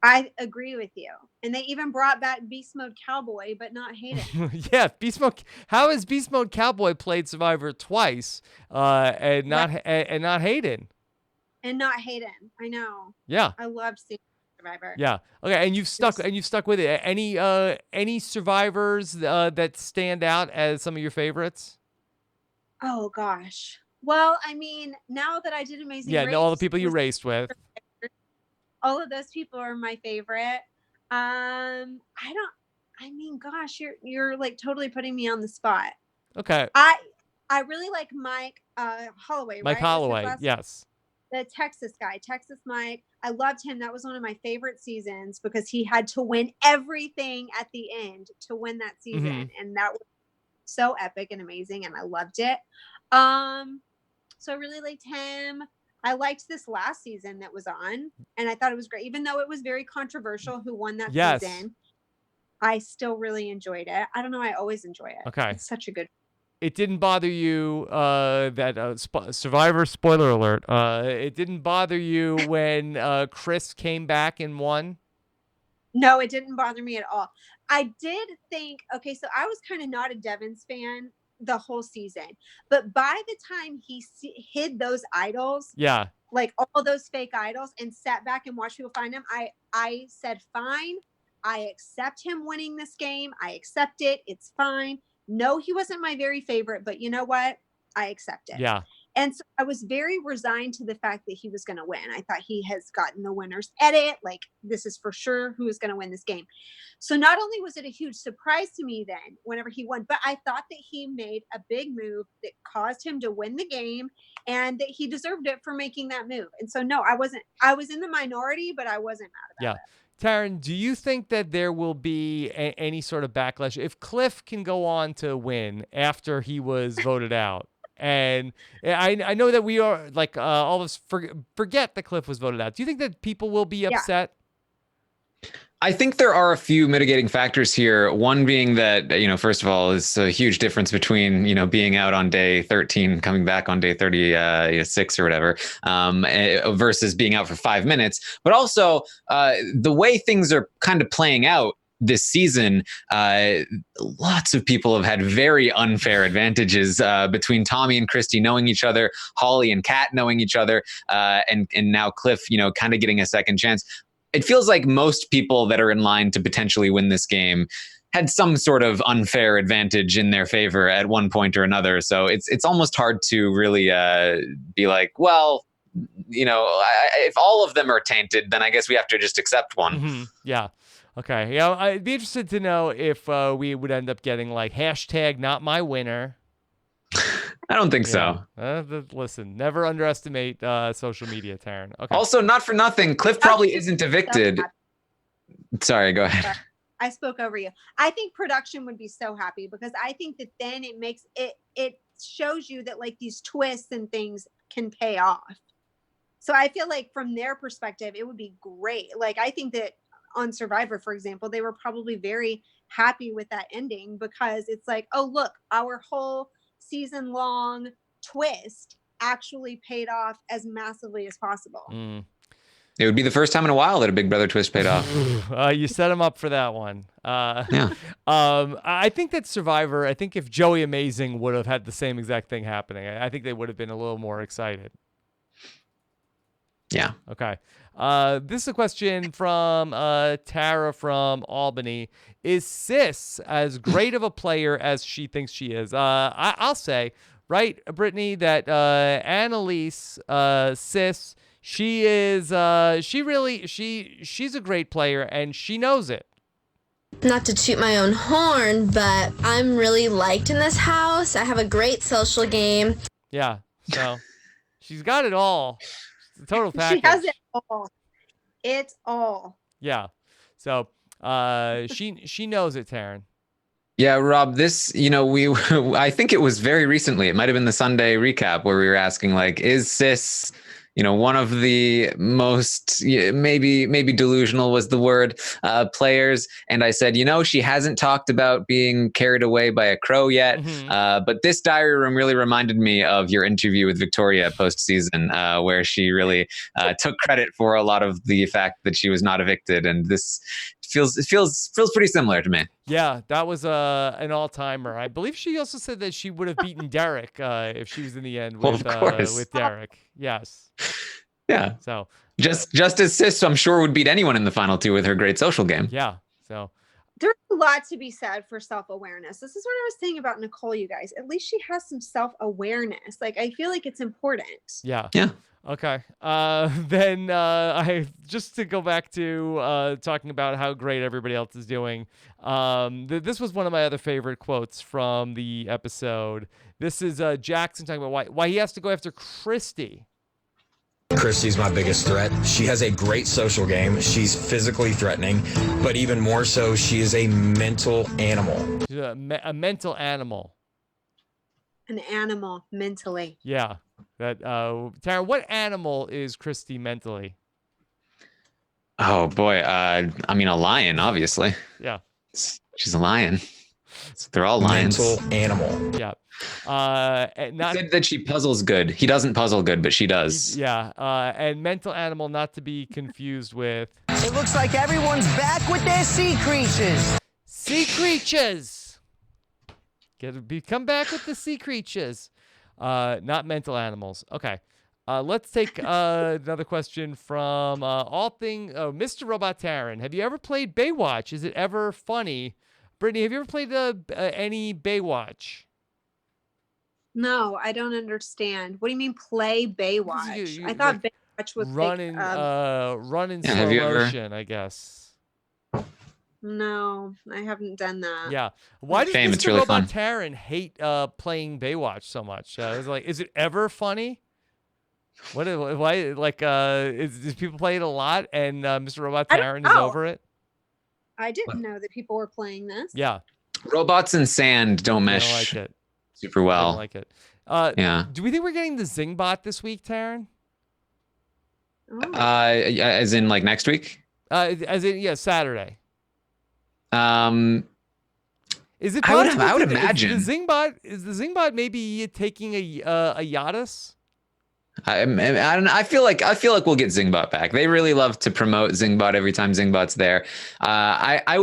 I agree with you. And they even brought back Beast Mode Cowboy, but not Hayden. Yeah, Beast Mode. How has Beast Mode Cowboy played Survivor twice, and not Hayden? And not Hayden. I know. Yeah. I loved seeing Survivor. Yeah. Okay. And you've stuck with it. Any survivors that stand out as some of your favorites? Oh gosh. Well, I mean, now that I did Amazing Race, all the people you raced with. All of those people are my favorite. Gosh, you're like totally putting me on the spot. Okay. I really like Mike Holloway. Mike Holloway. Yes. the Texas guy, Texas Mike. I loved him. That was one of my favorite seasons because he had to win everything at the end to win that season. And that was so epic and amazing. And I loved it. So I really liked him. I liked this last season that was on, and I thought it was great. Even though it was very controversial who won that season, I still really enjoyed it. I don't know. I always enjoy it. Okay. It's such a good. It didn't bother you that Survivor spoiler alert. It didn't bother you when Chris came back and won? No, it didn't bother me at all. I did think, okay, so I was kind of not a Devon's fan the whole season, but by the time he hid those idols, like all those fake idols, and sat back and watched people find him, I said, fine, I accept him winning this game. I accept it. It's fine. No, he wasn't my very favorite, but you know what? I accept it. Yeah. And so I was very resigned to the fact that he was going to win. I thought he has gotten the winner's edit. Like, this is for sure who is going to win this game. So not only was it a huge surprise to me then whenever he won, but I thought that he made a big move that caused him to win the game and that he deserved it for making that move. And so, no, I was in the minority, but I wasn't mad about it. Taran, do you think that there will be any sort of backlash if Cliff can go on to win after he was voted out? And I know that we are like all of us forget that Cliff was voted out. Do you think that people will be upset? I think there are a few mitigating factors here. One being that, first of all, it's a huge difference between, being out on day 13, coming back on day 36 or whatever, versus being out for 5 minutes. But also the way things are kind of playing out this season, lots of people have had very unfair advantages between Tommy and Christy knowing each other, Holly and Kat knowing each other, and now Cliff, kind of getting a second chance. It feels like most people that are in line to potentially win this game had some sort of unfair advantage in their favor at one point or another. So it's almost hard to really be like, well, if all of them are tainted, then I guess we have to just accept one. Mm-hmm. Yeah. Okay. Yeah, I'd be interested to know if we would end up getting like hashtag not my winner. I don't think so. Listen, never underestimate social media, Taran. Okay. Also, not for nothing, Cliff probably isn't evicted. Sorry, go ahead. I spoke over you. I think production would be so happy because I think that then it makes it shows you that like these twists and things can pay off. So I feel like from their perspective, it would be great. Like I think that on Survivor, for example, they were probably very happy with that ending because it's like, oh, look, our whole season long twist actually paid off as massively as possible. It would be the first time in a while that a Big Brother twist paid off. You set him up for that one. I think that Survivor, I think if Joey Amazing would have had the same exact thing happening, I think they would have been a little more excited. Yeah. Okay. This is a question from Tara from Albany. Is Sis as great of a player as she thinks she is? I'll say, right, Brittany, that Annalise, Sis, she is, she's a great player and she knows it. Not to toot my own horn, but I'm really liked in this house. I have a great social game. Yeah. So she's got it all. The total package. She has it all. It's all. Yeah. So she knows it, Taran. Yeah, Rob, this, I think it was very recently. It might have been the Sunday recap where we were asking, like, is Sis, one of the most, maybe delusional was the word, players. And I said, she hasn't talked about being carried away by a crow yet. But this diary room really reminded me of your interview with Victoria postseason, where she really took credit for a lot of the fact that she was not evicted. And this feels pretty similar to me. Yeah, that was an all-timer. I believe she also said that she would have beaten Derek if she was in the end with Derek. Yes. Yeah. So just as Sis, I'm sure, would beat anyone in the final two with her great social game. Yeah. So there's a lot to be said for self-awareness. This is what I was saying about Nicole, you guys. At least she has some self-awareness. Like, I feel like it's important. Yeah. Yeah. Okay. Then I just to go back to talking about how great everybody else is doing. This was one of my other favorite quotes from the episode. This is Jackson talking about why he has to go after Christy. Christy's my biggest threat. She has a great social game. She's physically threatening, but even more so, she is a mental animal. She's a mental animal. An animal mentally. Yeah. Taran, what animal is Christy mentally? Oh boy, I mean a lion, obviously. Yeah. She's a lion. They're all lions. Mental animal. Yeah. Not Said that she puzzles good. He doesn't puzzle good, but she does. Yeah. And mental animal, not to be confused with It looks like everyone's back with their sea creatures. sea creatures. Come back with the sea creatures. Not mental animals. Okay. Let's take another question from Mr. Robot Taran. Have you ever played Baywatch? Is it ever funny? Brittany, have you ever played any Baywatch? No, I don't understand. What do you mean play Baywatch? I thought like, Baywatch was run in Yeah, slow have you ever- motion, I guess. No, I haven't done that. Yeah. Why does Shame, Mr. it's really Robot fun. Taran hate playing Baywatch so much? It's like, is it ever funny? Why? Like, does people play it a lot, and Mr. Robot I don't Taran is know. over it? I didn't know that people were playing this. Yeah. Robots and sand don't I mesh don't like it. super I well. don't like it. Yeah. Do we think we're getting the Zingbot this week, Taran? Oh. As in like next week. As in, yeah, Saturday. Is it I would possible imagine. is the Zingbot maybe taking a Yadas? I don't know. I feel like we'll get Zingbot back. They really love to promote Zingbot every time Zingbot's there. I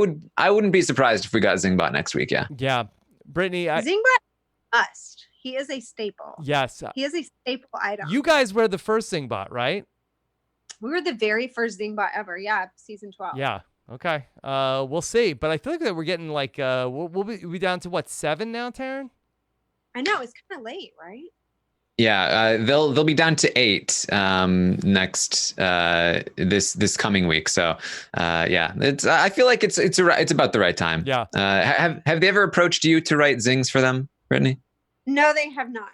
wouldn't be surprised if we got Zingbot next week. Yeah. Yeah, Brittany. Zingbot must. He is a staple. Yes. He is a staple item. You guys were the first Zingbot, right? We were the very first Zingbot ever. Yeah, season 12. Yeah. Okay. We'll see. But I feel like that we're getting like we'll be down to what, 7 now, Taran? I know, it's kind of late, right? Yeah. They'll be down to 8 next this coming week. So yeah, I feel like it's about the right time. Yeah. Have they ever approached you to write zings for them, Brittany? No, they have not.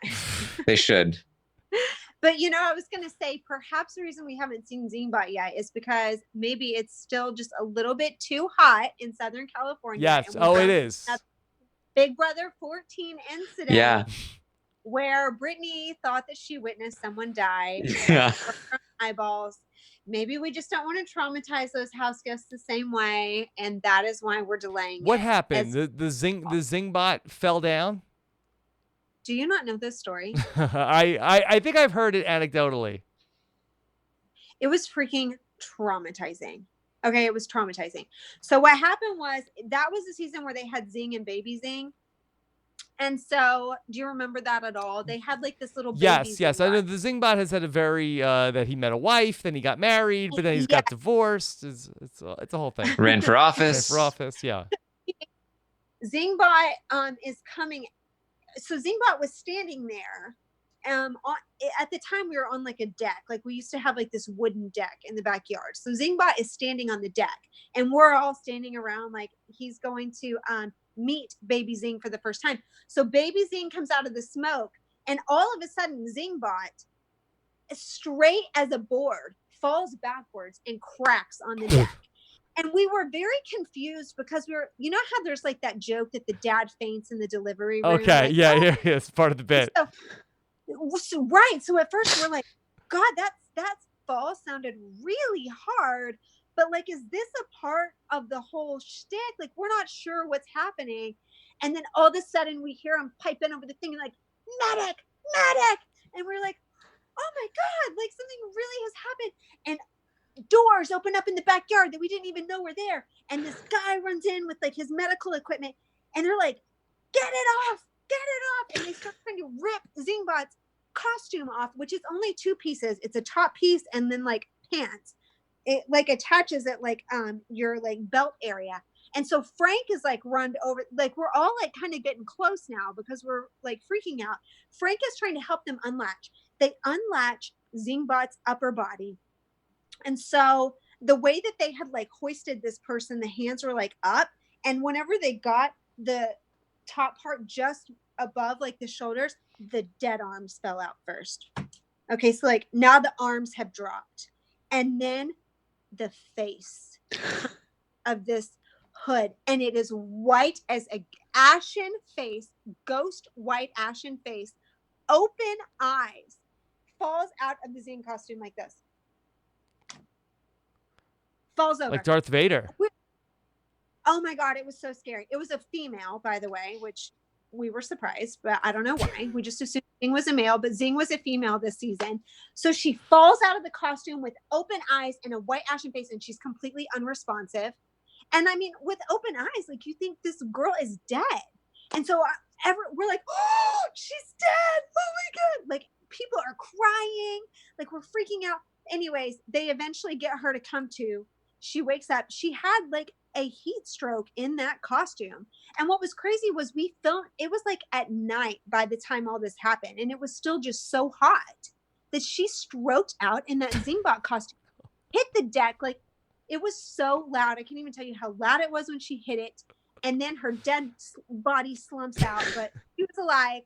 They should. But I was gonna say perhaps the reason we haven't seen Zingbot yet is because maybe it's still just a little bit too hot in Southern California. Yes. and Oh, we've it got is. that Big Brother 14 incident. Yeah. Where Brittany thought that she witnessed someone die. Yeah. From eyeballs. Maybe we just don't want to traumatize those house guests the same way, and that is why we're delaying. What it. happened? The Zingbot fell down? Do you not know this story? I think I've heard it anecdotally. It was freaking traumatizing. Okay, it was traumatizing. So what happened was that was the season where they had Zing and Baby Zing. And so, do you remember that at all? They had like this little baby Yes. I Zingbot. know the Zingbot has had a very that he met a wife, then he got married, but then he's got divorced. It's a whole thing. Ran for office. Ran for office, yeah. Zingbot is coming. So Zingbot was standing there. At the time we were on like a deck. Like we used to have like this wooden deck in the backyard. So Zingbot is standing on the deck, and we're all standing around like he's going to meet Baby Zing for the first time. So Baby Zing comes out of the smoke, and all of a sudden Zingbot, straight as a board, falls backwards and cracks on the deck. And we were very confused because we were, how there's like that joke that the dad faints in the delivery room. Okay, like, yeah, it's part of the bit. So, right. So at first we're like, God, that fall sounded really hard. But like, is this a part of the whole shtick? Like, we're not sure what's happening. And then all of a sudden we hear him pipe in over the thing like, medic. And we're like, oh my God, like something really has happened. And doors open up in the backyard that we didn't even know were there. And this guy runs in with like his medical equipment, and they're like, get it off. And they start trying to rip Zingbot's costume off, which is only 2 pieces. It's a top piece and then like pants. It like attaches at like your like belt area. And so Frank is like run over, like we're all like kind of getting close now because we're like freaking out. Frank is trying to help them unlatch. They unlatch Zingbot's upper body. And so the way that they had like hoisted this person, the hands were like up. And whenever they got the top part just above like the shoulders, the dead arms fell out first. Okay, so like now the arms have dropped, and then the face of this hood, and it is white as a ashen face, ghost white ashen face, open eyes, falls out of the Zing costume like this, falls over Like Darth Vader. Oh my God, it was so scary. It was a female, by the way, which we were surprised, but I don't know why. We just assumed Zing was a male, but Zing was a female this season. So she falls out of the costume with open eyes and a white ashen face, and she's completely unresponsive. And I mean, with open eyes, like you think this girl is dead. And so we're like, oh, she's dead. Oh my God. Like people are crying, like we're freaking out. Anyways, they eventually get her to come to. She wakes up. She had like a heat stroke in that costume. And what was crazy was we filmed, it was like at night by the time all this happened. And it was still just so hot that she stroked out in that Zingbot costume, hit the deck. Like it was so loud. I can't even tell you how loud it was when she hit it. And then her dead body slumps out, but she was alive.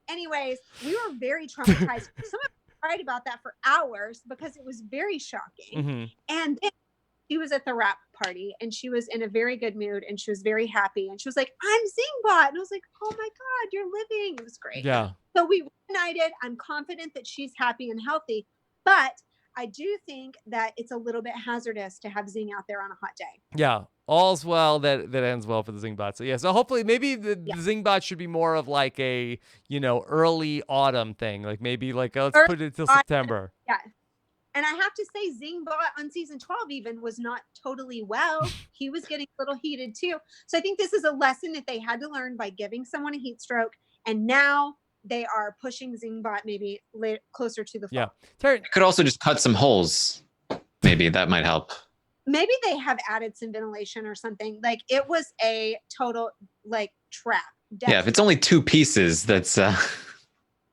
Anyways, we were very traumatized. Some of us cried about that for hours because it was very shocking. Mm-hmm. And then she was at the RHAP party and she was in a very good mood and she was very happy. And she was like, I'm Zingbot. And I was like, oh my God, you're living. It was great. Yeah. So we reunited. I'm confident that she's happy and healthy, but I do think that it's a little bit hazardous to have Zing out there on a hot day. Yeah. All's well that ends well for the Zingbot. So yeah, so hopefully maybe the Zingbot should be more of like a, early autumn thing. Like maybe like, let's put it till September. Yeah. And I have to say, Zingbot on season 12 even was not totally well. He was getting a little heated too. So I think this is a lesson that they had to learn by giving someone a heat stroke. And now they are pushing Zingbot maybe closer to the fall. Yeah. You could also just cut some holes. Maybe that might help. Maybe they have added some ventilation or something. Like it was a total like trap. Yeah, if it's only 2 pieces, that's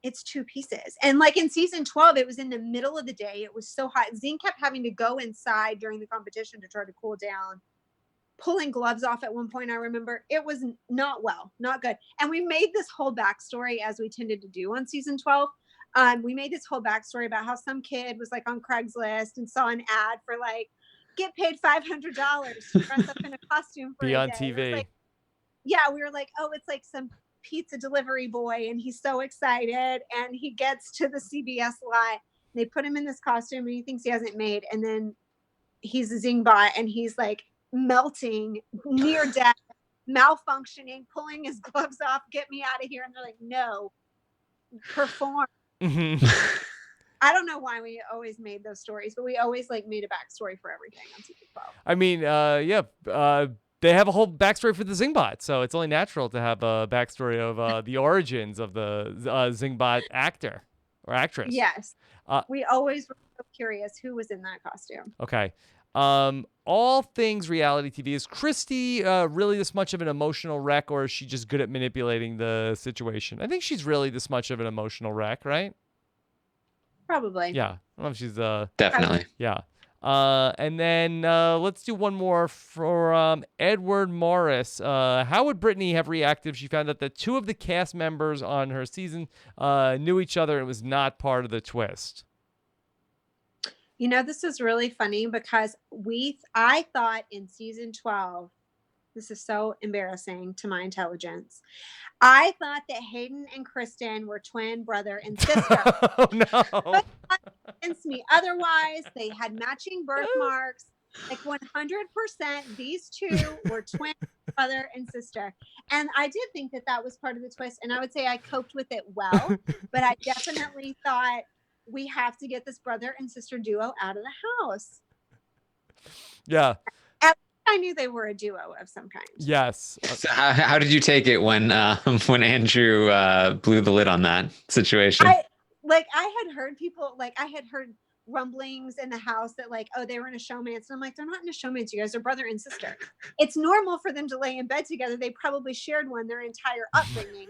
it's 2 pieces. And like in season 12, it was in the middle of the day. It was so hot. Zing kept having to go inside during the competition to try to cool down, pulling gloves off at one point. I remember it was not good. And we made this whole backstory, as we tended to do on season 12. We made this whole backstory about how some kid was like on Craigslist and saw an ad for like, get paid $500 to dress up in a costume for be a on day. TV. Like, yeah, we were like, oh, it's like some pizza delivery boy, and he's so excited, and he gets to the CBS lot. They put him in this costume, and he thinks he hasn't made, and then he's a Zingbot, and he's like melting, near death, malfunctioning, pulling his gloves off. Get me out of here! And they're like, no, perform. Mm-hmm. I don't know why we always made those stories, but we always like made a backstory for everything on season 12. I mean, they have a whole backstory for the Zingbot, so it's only natural to have a backstory of the origins of the Zingbot actor or actress. Yes. We always were so curious who was in that costume. Okay. All things reality TV. Is Christy really this much of an emotional wreck, or is she just good at manipulating the situation? I think she's really this much of an emotional wreck, right? Probably. Yeah. I don't know if she's Definitely. Yeah. And then let's do one more for Edward Morris. How would Brittany have reacted if she found out that 2 of the cast members on her season knew each other and was not part of the twist? You know, this is really funny because I thought in season 12, this is so embarrassing to my intelligence. I thought that Hayden and Kristen were twin brother and sister. Oh, no. Against me. Otherwise, they had matching birthmarks. Like 100%, these 2 were twin brother and sister. And I did think that that was part of the twist. And I would say I coped with it well. But I definitely thought we have to get this brother and sister duo out of the house. Yeah. I knew they were a duo of some kind. Yes. So how did you take it when Andrew blew the lid on that situation? I had heard people, I had heard rumblings in the house that they were in a showmance. And I'm like, they're not in a showmance. You guys are brother and sister. It's normal for them to lay in bed together. They probably shared one their entire upbringing.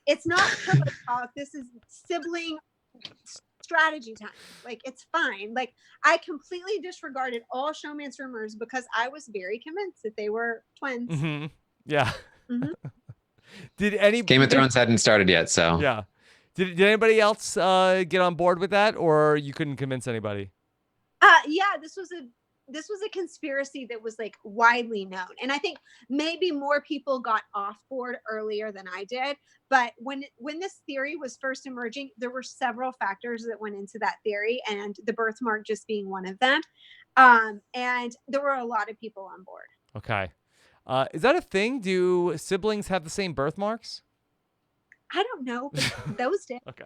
It's not pillow talk. This is sibling strategy time. It's fine. I completely disregarded all showmance rumors because I was very convinced that they were twins. Mm-hmm. Yeah. Mm-hmm. Did any Game of Thrones hadn't started yet, so yeah. Did anybody else get on board with that, or you couldn't convince anybody? Yeah, this was a conspiracy that was like widely known, and I think maybe more people got off board earlier than I did. But when this theory was first emerging, there were several factors that went into that theory, and the birthmark just being one of them. And there were a lot of people on board. Okay. Is that a thing? Do siblings have the same birthmarks? I don't know, but those did. Okay.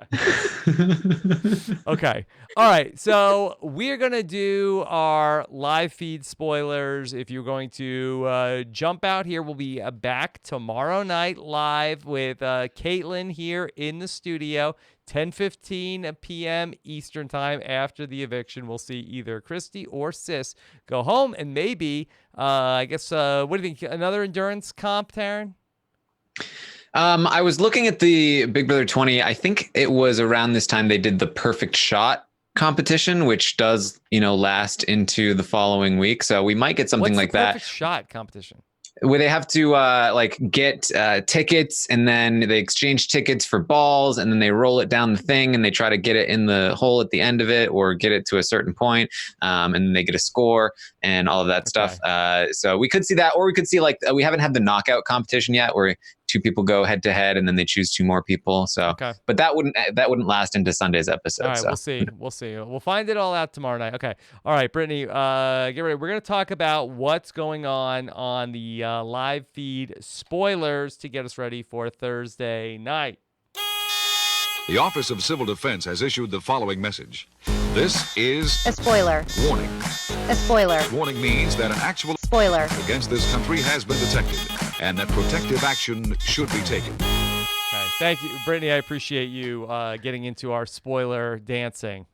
Okay. All right. So we're going to do our live feed spoilers. If you're going to jump out here, we'll be back tomorrow night live with Caitlin here in the studio, 10:15 p.m. Eastern time after the eviction. We'll see either Christy or Sis go home, and maybe, I guess, what do you think? Another endurance comp, Taran? I was looking at the Big Brother 20. I think it was around this time they did the perfect shot competition, which does, last into the following week. So we might get something like that. Perfect shot competition? Where they have to get tickets, and then they exchange tickets for balls, and then they roll it down the thing, and they try to get it in the hole at the end of it, or get it to a certain point, and then they get a score and all of that stuff. So we could see that, or we could see we haven't had the knockout competition yet, where two people go head to head, and then they choose two more people. So, but that wouldn't last into Sunday's episode. All right, so. We'll see. We'll find it all out tomorrow night. Okay. All right, Brittany, get ready. We're going to talk about what's going on the live feed spoilers to get us ready for Thursday night. The Office of Civil Defense has issued the following message. This is a spoiler. Warning. A spoiler. Warning means that an actual spoiler against this country has been detected, and that protective action should be taken. Okay. Thank you, Brittany. I appreciate you getting into our spoiler dancing.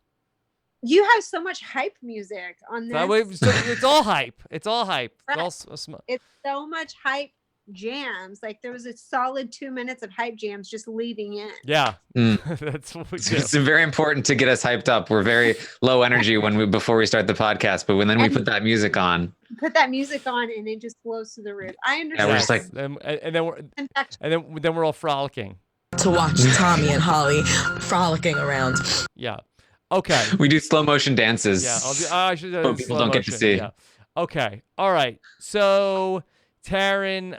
You have so much hype music on this. It's all hype. It's all hype. It's so much hype jams. Like there was a solid 2 minutes of hype jams just leading in. Yeah. That's what we do. It's very important to get us hyped up. We're very low energy before we start the podcast, but we put that music on. Put that music on and it just flows to the roof. I understand. Yeah, we're just like, and then we're all frolicking. To watch Tommy and Holly frolicking around. Yeah. Okay. We do slow motion dances. Yeah, I should do people don't get to see. Yeah. Okay. All right. So, Taran,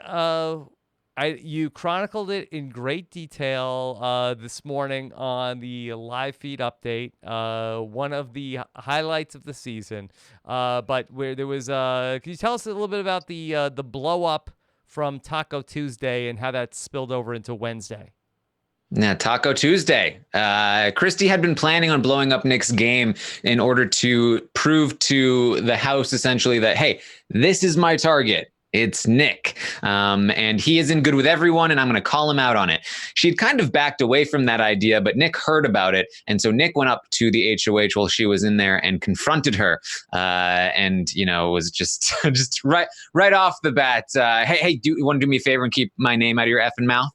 you chronicled it in great detail this morning on the live feed update. One of the highlights of the season. But where there was, can you tell us a little bit about the blow up from Taco Tuesday and how that spilled over into Wednesday? Yeah, Taco Tuesday. Christy had been planning on blowing up Nick's game in order to prove to the house essentially that, hey, this is my target. It's Nick. And he isn't good with everyone, and I'm going to call him out on it. She'd kind of backed away from that idea, but Nick heard about it. And so Nick went up to the HOH while she was in there and confronted her. And, was just right off the bat, hey, do you want to do me a favor and keep my name out of your effing mouth?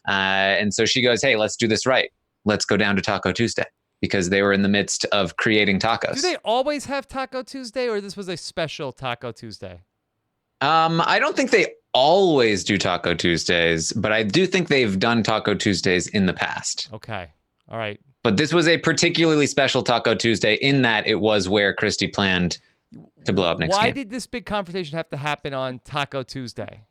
And so she goes, hey, let's do this right. Let's go down to Taco Tuesday, because they were in the midst of creating tacos. Do they always have Taco Tuesday, or this was a special Taco Tuesday? I don't think they always do Taco Tuesdays, but I do think they've done Taco Tuesdays in the past. Okay. All right. But this was a particularly special Taco Tuesday in that it was where Christy planned to blow up Nick's game. Why did this big conversation have to happen on Taco Tuesday?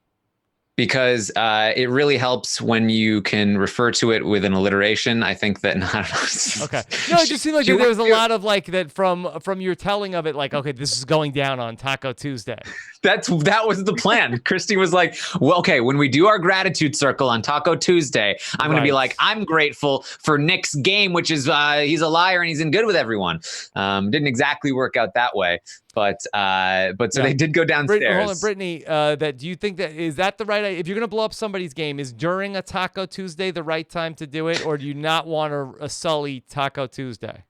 Because it really helps when you can refer to it with an alliteration. I think that, I don't know. Okay. No, it just seemed like there was a lot of that from your telling of it, okay, this is going down on Taco Tuesday. That was the plan. Christy was like, well, okay, when we do our gratitude circle on Taco Tuesday, I'm going to be like, I'm grateful for Nick's game, which is he's a liar and he's in good with everyone. Didn't exactly work out that way. But they did go downstairs. Hold on, Brittany. Do you think is that the right? If you're gonna blow up somebody's game, is during a Taco Tuesday the right time to do it, or do you not want to sully Taco Tuesday?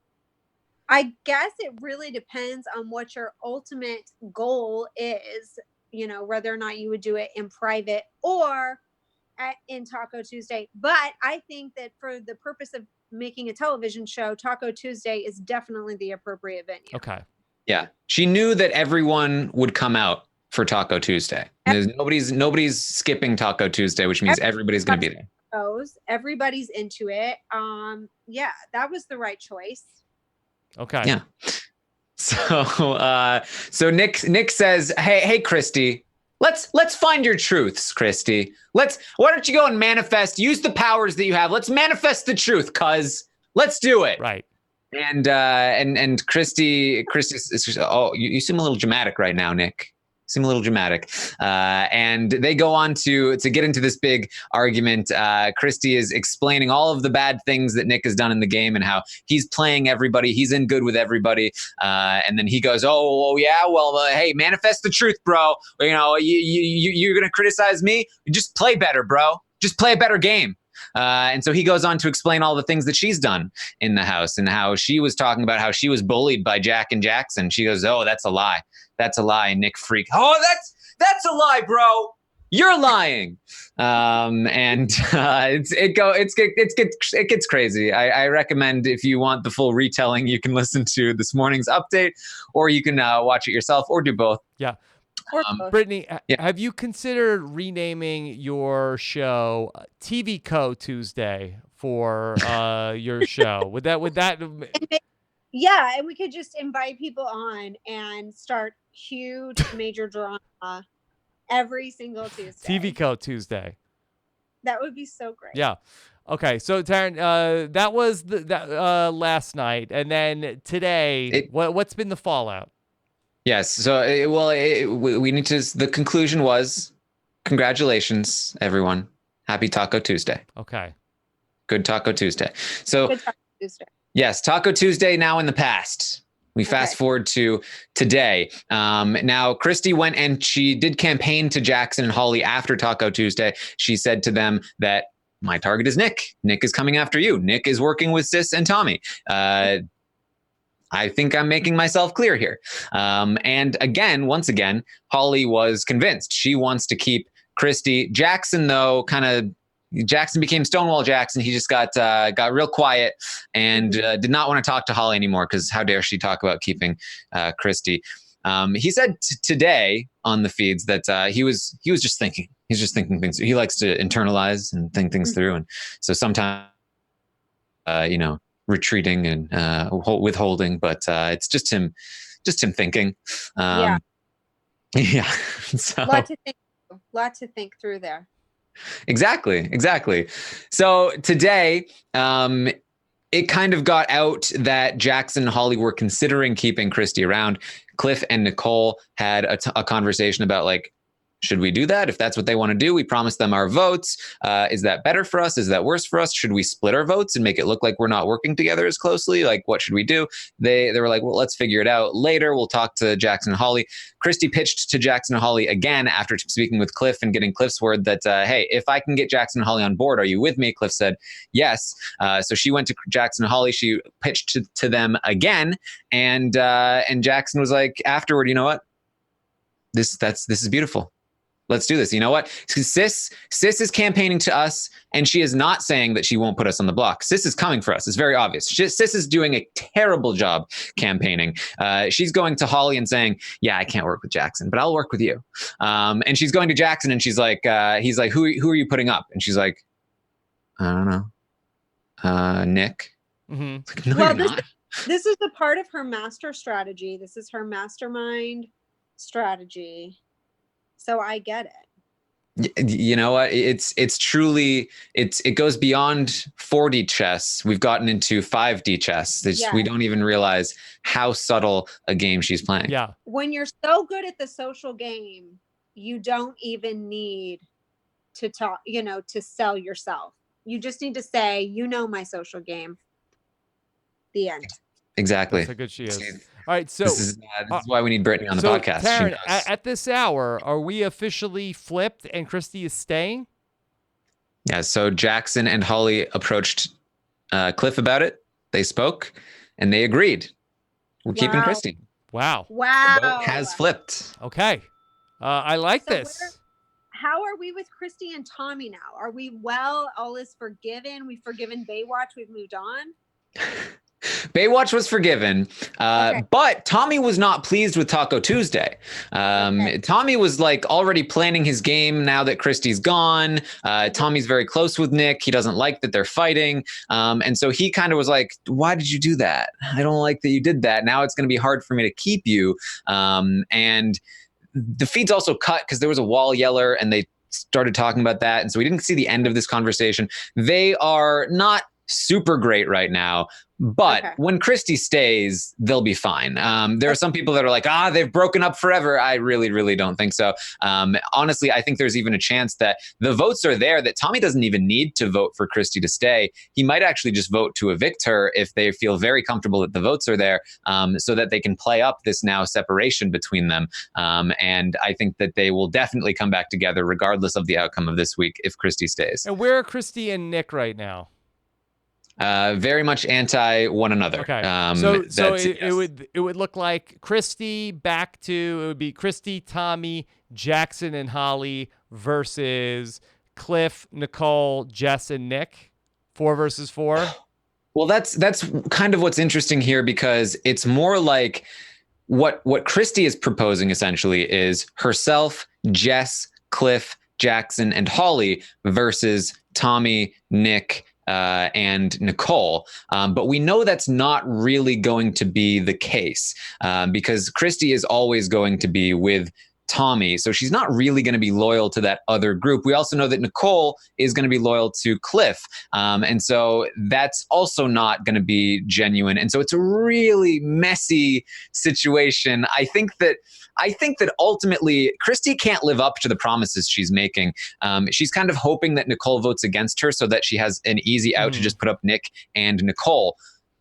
I guess it really depends on what your ultimate goal is. Whether or not you would do it in private or in Taco Tuesday. But I think that for the purpose of making a television show, Taco Tuesday is definitely the appropriate venue. Okay. Yeah, she knew that everyone would come out for Taco Tuesday. Nobody's skipping Taco Tuesday, which means everybody's going to be there. goes. Everybody's into it. Yeah, that was the right choice. Okay. Yeah. So Nick says, hey, Christy, let's find your truths, Christy. Why don't you go and manifest, use the powers that you have. Let's manifest the truth, cuz let's do it. Right. And Christy oh, you seem a little dramatic right now, Nick. Seem a little dramatic. And they go on to get into this big argument. Christy is explaining all of the bad things that Nick has done in the game and how he's playing everybody. He's in good with everybody. And then he goes, oh yeah, well, hey, manifest the truth, bro. You know, you're going to criticize me? Just play better, bro. Just play a better game. And so he goes on to explain all the things that she's done in the house and how she was talking about how she was bullied by Jack and Jackson. She goes, oh, that's a lie. That's a lie. Nick freak. Oh, that's a lie, bro. You're lying. It gets crazy. I recommend, if you want the full retelling, you can listen to this morning's update, or you can watch it yourself, or do both. Yeah. Brittany, have you considered renaming your show TV Co Tuesday for your show? Would that? Yeah, and we could just invite people on and start huge major drama every single Tuesday. TV Co Tuesday. That would be so great. Yeah. Okay, so Taran, that was last night, and then today, what's been the fallout? Yes. So, we need to. The conclusion was, congratulations, everyone. Happy Taco Tuesday. Okay. Good Taco Tuesday. So, Good Taco Tuesday. Yes, Taco Tuesday now in the past. We fast forward to today. Now, Christy went and she did campaign to Jackson and Holly after Taco Tuesday. She said to them that my target is Nick. Nick is coming after you. Nick is working with Sis and Tommy. I think I'm making myself clear here. And once again, Holly was convinced. She wants to keep Christy. Jackson, though, Jackson became Stonewall Jackson. He just got real quiet and did not want to talk to Holly anymore, because how dare she talk about keeping Christy. He said today on the feeds that he was just thinking. He's just thinking things. He likes to internalize and think things through. And so sometimes, retreating and withholding, but it's just him thinking. Yeah. So lot to think through there. Exactly. So today, it kind of got out that Jackson and Holly were considering keeping Christy around. Cliff and Nicole had a conversation about, like, should we do that? If that's what they want to do, we promised them our votes. Is that better for us? Is that worse for us? Should we split our votes and make it look like we're not working together as closely? Like, what should we do? They were like, well, let's figure it out later. We'll talk to Jackson and Holly. Christy pitched to Jackson and Holly again after speaking with Cliff and getting Cliff's word that, hey, if I can get Jackson and Holly on board, are you with me? Cliff said yes. So she went to Jackson and Holly. She pitched to them again. And Jackson was like, afterward, you know what? This is beautiful. Let's do this. You know what? Sis is campaigning to us, and she is not saying that she won't put us on the block. Sis is coming for us. It's very obvious. Sis is doing a terrible job campaigning. She's going to Holly and saying, yeah, I can't work with Jackson, but I'll work with you. And she's going to Jackson, and she's like, he's like, who are you putting up? And she's like, I don't know. Nick. Mm-hmm. Like, no, Well, you're not. This is a part of her master strategy. This is her mastermind strategy. So I get it. You know what? It's truly, it goes beyond 4D chess. We've gotten into 5D chess. We don't even realize how subtle a game she's playing. Yeah. When you're so good at the social game, you don't even need to talk, to sell yourself. You just need to say, my social game. The end. Exactly. That's how good she is. All right, so this is why we need Brittany on the podcast. Taran, at this hour, are we officially flipped and Christy is staying? Yeah, so Jackson and Holly approached Cliff about it. They spoke, and they agreed. We're keeping Christy. Wow. The vote has flipped. Okay. I like this. How are we with Christy and Tommy now? Are we all is forgiven? We've forgiven Baywatch. We've moved on. Baywatch was forgiven, but Tommy was not pleased with Taco Tuesday. Tommy was like already planning his game now that Christy's gone. Tommy's very close with Nick. He doesn't like that they're fighting. And so he kind of was like, why did you do that? I don't like that you did that. Now it's going to be hard for me to keep you. And the feed's also cut because there was a wall yeller and they started talking about that. And so we didn't see the end of this conversation. They are not super great right now. But when Christy stays, they'll be fine. There are some people that are like, they've broken up forever. I really, really don't think so. Honestly, I think there's even a chance that the votes are there, that Tommy doesn't even need to vote for Christy to stay. He might actually just vote to evict her if they feel very comfortable that the votes are there, so that they can play up this now separation between them. And I think that they will definitely come back together regardless of the outcome of this week if Christy stays. And where are Christy and Nick right now? Very much anti one another. Okay. It would look like Christy it would be Christy, Tommy, Jackson, and Holly versus Cliff, Nicole, Jess, and Nick. 4 versus 4. Well, that's kind of what's interesting here, because it's more like what Christy is proposing essentially is herself, Jess, Cliff, Jackson, and Holly versus Tommy, Nick, and Nicole. But we know that's not really going to be the case, because Christy is always going to be with Tommy. So she's not really going to be loyal to that other group. We also know that Nicole is going to be loyal to Cliff. And so that's also not going to be genuine. And so it's a really messy situation. I think that ultimately Christy can't live up to the promises she's making. She's kind of hoping that Nicole votes against her so that she has an easy out to just put up Nick and Nicole.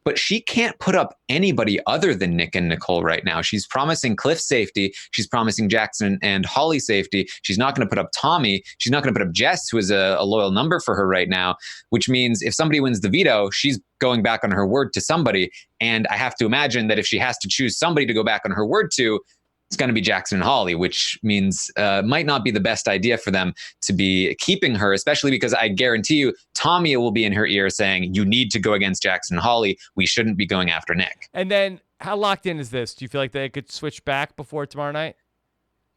But she can't put up anybody other than Nick and Nicole right now. She's promising Cliff safety. She's promising Jackson and Holly safety. She's not going to put up Tommy. She's not going to put up Jess, who is a loyal number for her right now, which means if somebody wins the veto, she's going back on her word to somebody. And I have to imagine that if she has to choose somebody to go back on her word to, it's going to be Jackson and Holly, which means might not be the best idea for them to be keeping her, especially because I guarantee you Tommy will be in her ear saying, you need to go against Jackson and Holly. We shouldn't be going after Nick. And then how locked in is this? Do you feel like they could switch back before tomorrow night?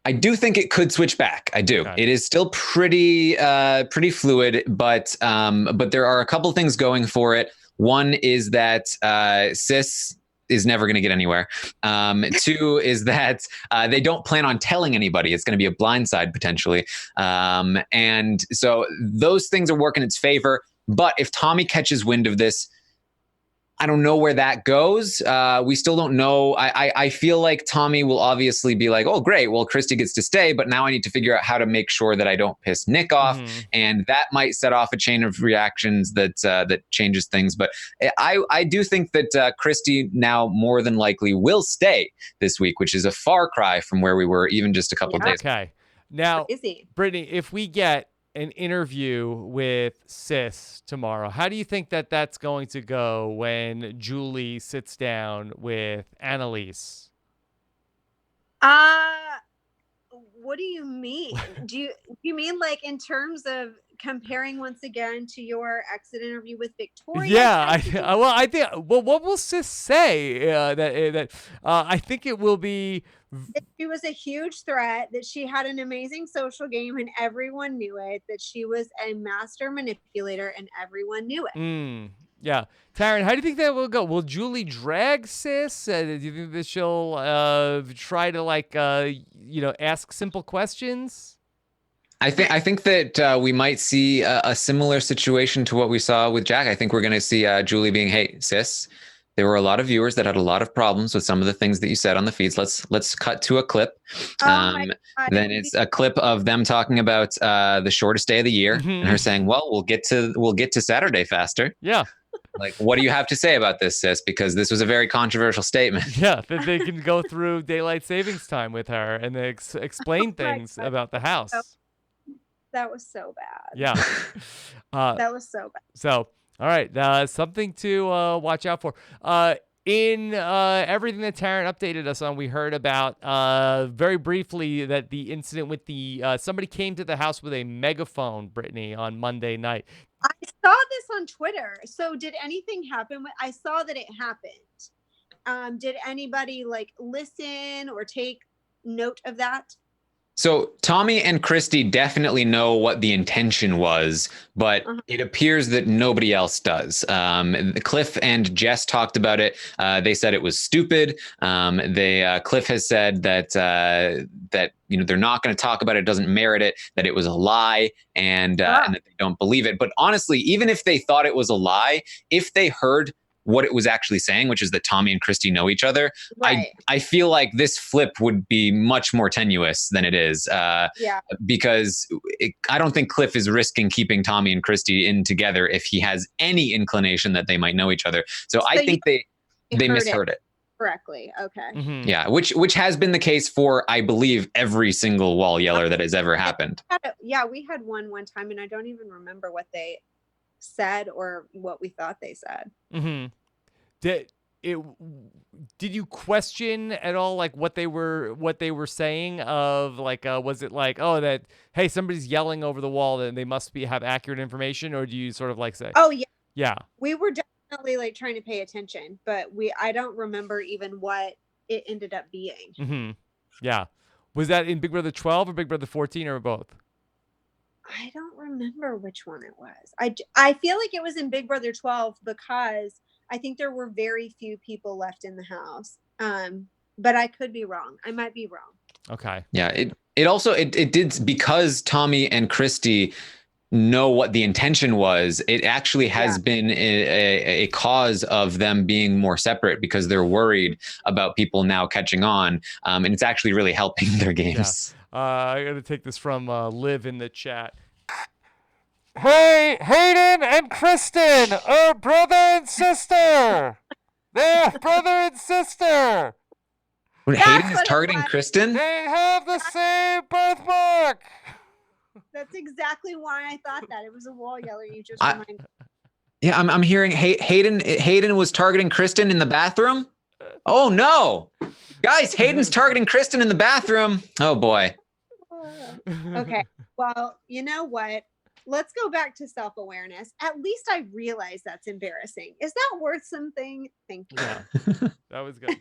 I do think it could switch back. I do. Okay. It is still pretty fluid, but there are a couple things going for it. One is that Sis is never going to get anywhere. 2 is that they don't plan on telling anybody. It's going to be a blindside potentially. And so those things are working in its favor. But if Tommy catches wind of this, I don't know where that goes. We still don't know. I feel like Tommy will obviously be like, oh, great. Well, Christy gets to stay, but now I need to figure out how to make sure that I don't piss Nick off. And that might set off a chain of reactions that changes things. But I do think that Christy now more than likely will stay this week, which is a far cry from where we were even just a couple of days. Okay. Now, Brittany, if we get an interview with Sis tomorrow, how do you think that that's going to go when Julie sits down with Annalise? What do you mean? Do you mean like in terms of comparing once again to your exit interview with Victoria? Yeah, I think. Well, what will Sis say? I think it will be. That she was a huge threat, that she had an amazing social game and everyone knew it, that she was a master manipulator and everyone knew it. Yeah. Taran, how do you think that will go? Will Julie drag Sis? Do you think that she'll try to ask simple questions? I think that we might see a similar situation to what we saw with Jack. I think we're going to see Julie being, hey, Sis, there were a lot of viewers that had a lot of problems with some of the things that you said on the feeds. Let's cut to a clip. Then it's a clip of them talking about the shortest day of the year and her saying, well, we'll get to Saturday faster. Yeah. Like, what do you have to say about this, Sis? Because this was a very controversial statement. Yeah, that they can go through daylight savings time with her and they explain things about the house. That was so bad. Yeah. That was so bad. So, all right, something to watch out for. In everything that Taran updated us on, we heard about very briefly that the incident with the somebody came to the house with a megaphone, Brittany, on Monday night. I saw this on Twitter. So did anything happen? I saw that it happened. Did anybody like listen or take note of that? So Tommy and Christy definitely know what the intention was, but it appears that nobody else does. Cliff and Jess talked about it. They said it was stupid. Cliff has said that they're not going to talk about it. It doesn't merit it. That it was a lie, and that they don't believe it. But honestly, even if they thought it was a lie, if they heard what it was actually saying, which is that Tommy and Christy know each other, right. I feel like this flip would be much more tenuous than it is. Because I don't think Cliff is risking keeping Tommy and Christy in together if he has any inclination that they might know each other. So I think they misheard it. Correctly. Okay. Mm-hmm. Yeah, which has been the case for, I believe, every single wall yeller that has ever happened. Yeah, we had one time, and I don't even remember what they said or what we thought they said. Mm-hmm. Did you question at all like what they were saying of like was it like, oh, that hey, somebody's yelling over the wall and they must have accurate information, or do you sort of like say, oh yeah, we were definitely like trying to pay attention, but I don't remember even what it ended up being. Mm-hmm. Yeah, was that in Big Brother 12 or Big Brother 14 or both? I don't remember which one it was. I feel like it was in Big Brother 12 because I think there were very few people left in the house. But I could be wrong. I might be wrong. Okay. Yeah. It also did, because Tommy and Christy know what the intention was. It actually has been a cause of them being more separate because they're worried about people now catching on. And it's actually really helping their games. Yeah. I got to take this from Liv in the chat. Hey, Hayden and Kristen are brother and sister. They're brother and sister. When Hayden is targeting Kristen? They have the same birthmark. That's exactly why I thought that. It was a wall yeller. You just reminded me. Yeah, I'm hearing Hayden was targeting Kristen in the bathroom. Oh, no. Guys, Hayden's targeting Kristen in the bathroom. Oh, boy. Okay. Well, you know what? Let's go back to self-awareness. At least I realize that's embarrassing. Is that worth something? Thank you. Yeah, that was good.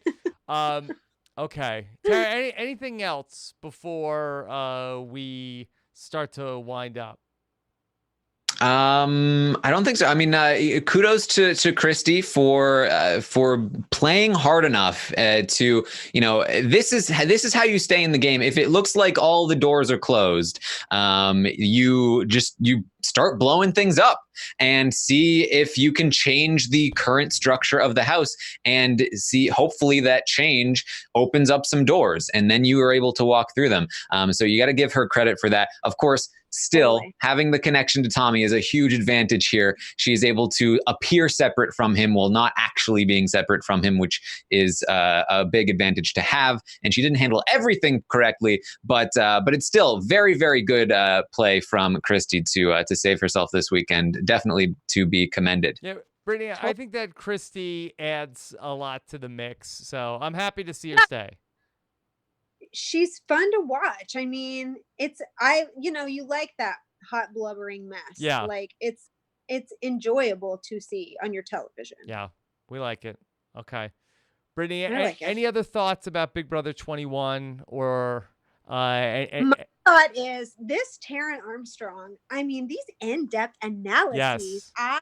Okay. Tara, anything else before we start to wind up? I don't think so. I mean, kudos to Christy for playing hard enough to, this is how you stay in the game. If it looks like all the doors are closed, you start blowing things up and see if you can change the current structure of the house and see, hopefully that change opens up some doors and then you are able to walk through them. So you got to give her credit for that. Of course, still, having the connection to Tommy is a huge advantage here. She's able to appear separate from him while not actually being separate from him, which is a big advantage to have. And she didn't handle everything correctly, but it's still very, very good play from Christy to save herself this weekend. Definitely to be commended. Yeah, Brittany, I think that Christy adds a lot to the mix, so I'm happy to see her stay. She's fun to watch. I mean, you like that hot blubbering mess. Yeah. Like it's enjoyable to see on your television. Yeah, we like it. Okay. Brittany, any other thoughts about Big Brother 21 or my thought is this Taran Armstrong. I mean, these in-depth analyses. Yes. I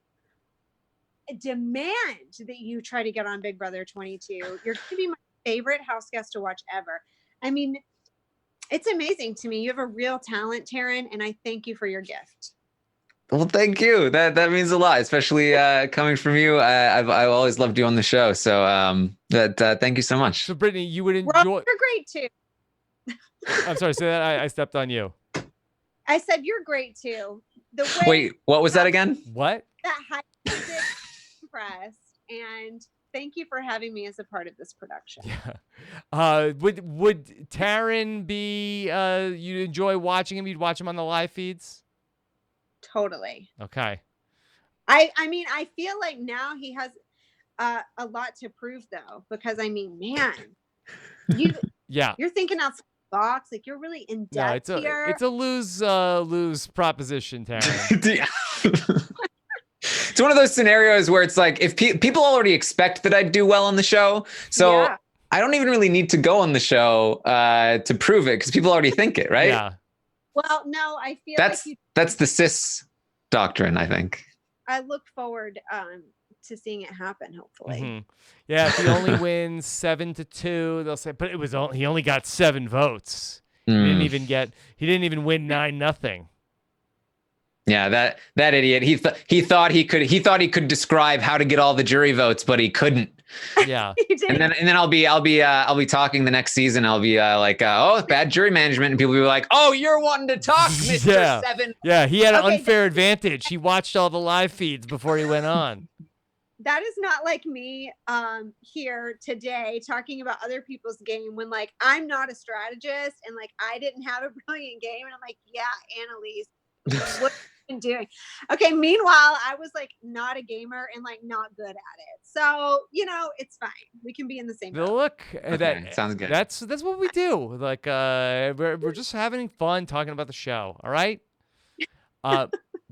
demand that you try to get on Big Brother 22. You're going to be my favorite house guest to watch ever. I mean, it's amazing to me. You have a real talent, Taran, and I thank you for your gift. Well, thank you. That means a lot, especially coming from you. I've always loved you on the show. So thank you so much. So, Brittany, you would enjoy. You're great too. I'm sorry. Say that I stepped on you. I said you're great too. Wait, what was that again? What? That high impressed, and thank you for having me as a part of this production. Yeah. Would Taran be? You'd enjoy watching him? You'd watch him on the live feeds? Totally. Okay. I mean, I feel like now he has a lot to prove, though, because I mean, man, you're thinking outside the box. Like you're really in depth here. It's a lose proposition, Taran. one of those scenarios where it's like if people already expect that I'd do well on the show, so Yeah. I don't even really need to go on the show to prove it because people already think it, right? Yeah. Well, no, I feel That's the cis doctrine, I think. I look forward to seeing it happen, hopefully. Mm-hmm. Yeah, if he only wins 7-2, they'll say, but he only got 7 votes. He didn't even win 9-0. Yeah, that idiot. He thought he could describe how to get all the jury votes, but he couldn't. Yeah. And then I'll be talking the next season. I'll be oh, bad jury management, and people will be like, oh, you're wanting to talk, Mr. Seven. Yeah, he had an unfair advantage. He watched all the live feeds before he went on. That is not like me here today talking about other people's game when like I'm not a strategist and like I didn't have a brilliant game and I'm like, yeah, Annalise, what have you been doing? Okay, meanwhile, I was like not a gamer and like not good at it. So, it's fine. We can be in the same boat. Look, that sounds good. That's what we do. Like we're just having fun talking about the show, all right?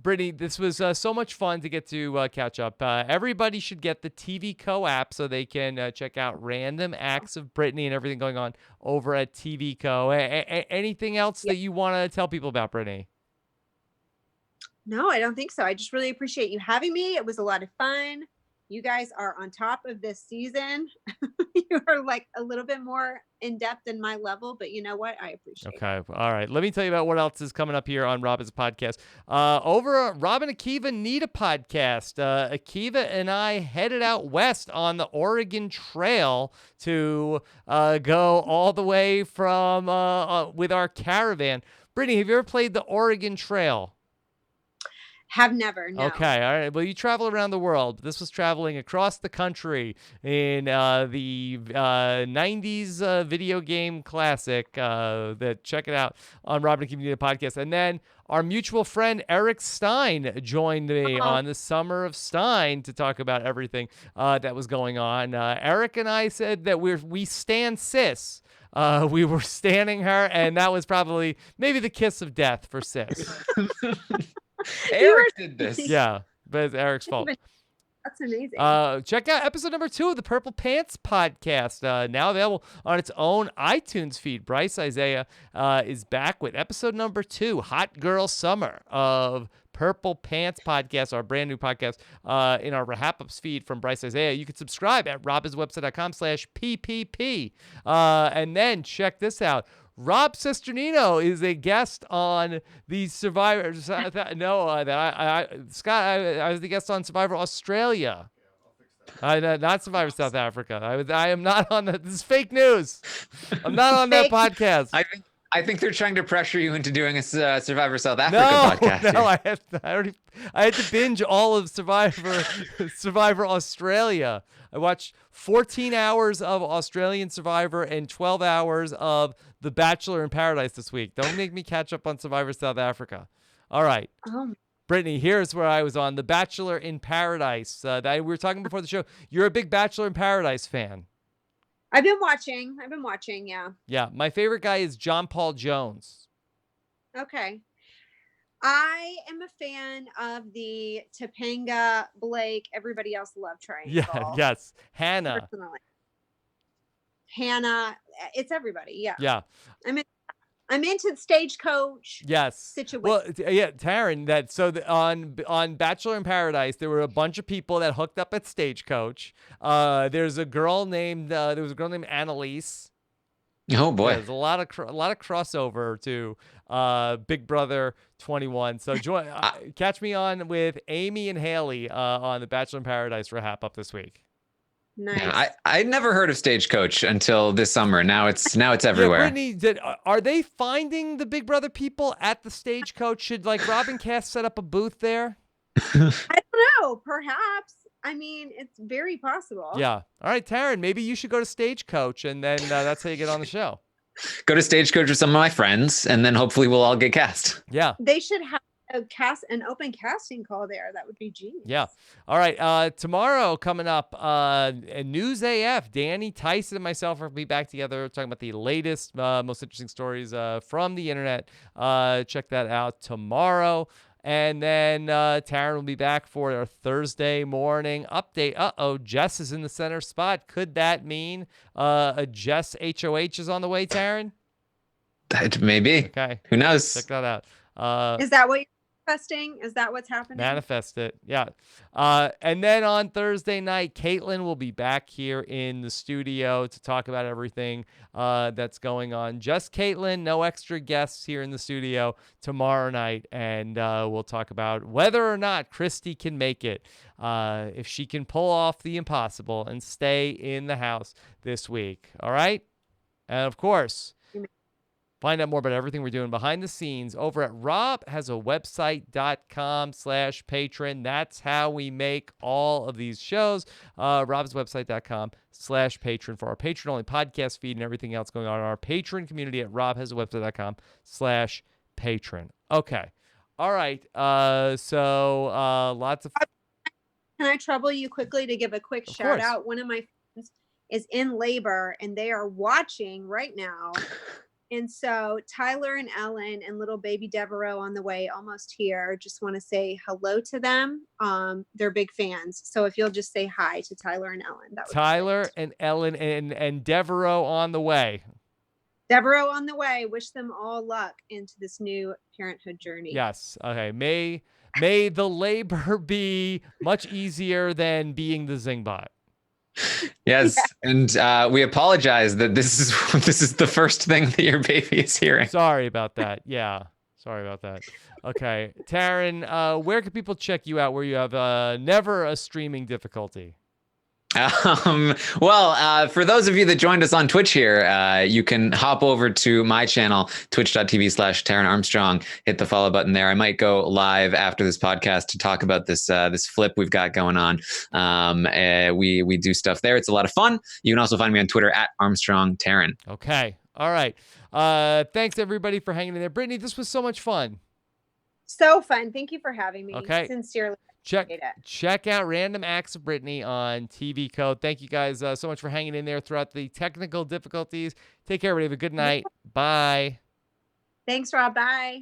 Brittany, this was so much fun to get to catch up. Everybody should get the TV Co app so they can check out random acts of Brittany and everything going on over at TV Co. Anything else that you want to tell people about, Brittany? No, I don't think so. I just really appreciate you having me. It was a lot of fun. You guys are on top of this season. You are like a little bit more in depth than my level, but you know what? I appreciate it. Okay. All right. Let me tell you about what else is coming up here on Robin's podcast. Over Rob and Akiva need a podcast. Akiva and I headed out west on the Oregon Trail to go all the way from with our caravan. Brittany, have you ever played the Oregon Trail? Have never, no. Okay, all right. Well, you travel around the world. This was traveling across the country in the 90s video game classic. Check it out on Robin and Community Podcast. And then our mutual friend Eric Stein joined me on the Summer of Stein to talk about everything that was going on. Eric and I said that we stand cis. We were standing her, and that was probably maybe the kiss of death for cis. Eric did this. Yeah, but it's Eric's fault. That's amazing. Check out episode number 2 of the Purple Pants podcast, now available on its own iTunes feed. Bryce Isaiah is back with episode number 2, Hot Girl Summer of Purple Pants podcast, our brand new podcast in our RHAP Ups feed from Bryce Isaiah. You can subscribe at robiswebsite.com/PPP. And then check this out. Rob Cesternino is a guest on the Survivor. Scott, I was the guest on Survivor Australia. Not Survivor South Africa. I am not on that. This is fake news. I'm not on that podcast. I think they're trying to pressure you into doing a Survivor South Africa podcast. No, I had to binge all of Survivor Australia. I watched 14 hours of Australian Survivor and 12 hours of The Bachelor in Paradise this week. Don't make me catch up on Survivor South Africa. All right. Brittany, here's where I was on The Bachelor in Paradise. We were talking before the show. You're a big Bachelor in Paradise fan. I've been watching, yeah. Yeah, my favorite guy is John Paul Jones. Okay. I am a fan of the Topanga, Blake, everybody else love triangle. Yeah, yes. Hannah. Personally. Hannah, it's everybody, yeah. Yeah. I'm into Stagecoach. Yes. Situation. Well, yeah, Taran. On Bachelor in Paradise, there were a bunch of people that hooked up at Stagecoach. There was a girl named Annalise. Oh boy, Yeah, there's a lot of crossover to Big Brother 21. So catch me on with Amy and Haley on the Bachelor in Paradise RHAP Up this week. Nice. Yeah, I'd never heard of Stagecoach until this summer. Now it's everywhere. Yeah, Brittany, are they finding the Big Brother people at the Stagecoach? Should like Robin Cass set up a booth there? I don't know. Perhaps. I mean, it's very possible. Yeah. All right, Taran, maybe you should go to Stagecoach, and then that's how you get on the show. Go to Stagecoach with some of my friends, and then hopefully we'll all get cast. Yeah. They should have an open casting call there. That would be genius. Yeah. All right. Tomorrow coming up, News AF. Danny, Tyson, and myself will be back together talking about the latest, most interesting stories from the internet. Check that out tomorrow. And then Taran will be back for our Thursday morning update. Jess is in the center spot. Could that mean a Jess HOH is on the way, Taran? Maybe. Okay. Who knows? Check that out. Is that what you're manifesting? Is that what's happening? Manifest it. Yeah. And then on Thursday night, Caitlin will be back here in the studio to talk about everything that's going on. Just Caitlin, no extra guests here in the studio tomorrow night. And we'll talk about whether or not Christy can make it, if she can pull off the impossible and stay in the house this week. All right. And of course, find out more about everything we're doing behind the scenes over at robhasawebsite.com/patron. That's how we make all of these shows. robhasawebsite.com/patron for our patron-only podcast feed and everything else going on in our patron community at robhasawebsite.com/patron. Okay. All right. So lots of... Can I trouble you quickly to give a quick shout out? One of my friends is in labor and they are watching right now. And so Tyler and Ellen and little baby Devereaux on the way, almost here. Just want to say hello to them. They're big fans. So if you'll just say hi to Tyler and Ellen. That would Tyler and Ellen and Devereaux on the way. Devereaux on the way. Wish them all luck into this new parenthood journey. Yes. Okay. May the labor be much easier than being the Zingbot. Yes, and we apologize that this is the first thing that your baby is hearing. Sorry about that. Yeah, sorry about that. Okay, Taran, where can people check you out where you have never a streaming difficulty? For those of you that joined us on Twitch here, you can hop over to my channel, twitch.tv/Taran Armstrong, hit the follow button there. I might go live after this podcast to talk about this flip we've got going on. We do stuff there. It's a lot of fun. You can also find me on Twitter at Armstrong Taran. Okay. All right. Thanks everybody for hanging in there. Brittany, this was so much fun. So fun. Thank you for having me. Okay. Sincerely. Check out Random Acts of Brittany on TV Code. Thank you guys so much for hanging in there throughout the technical difficulties. Take care, everybody. Have a good night. Bye. Thanks, Rob. Bye.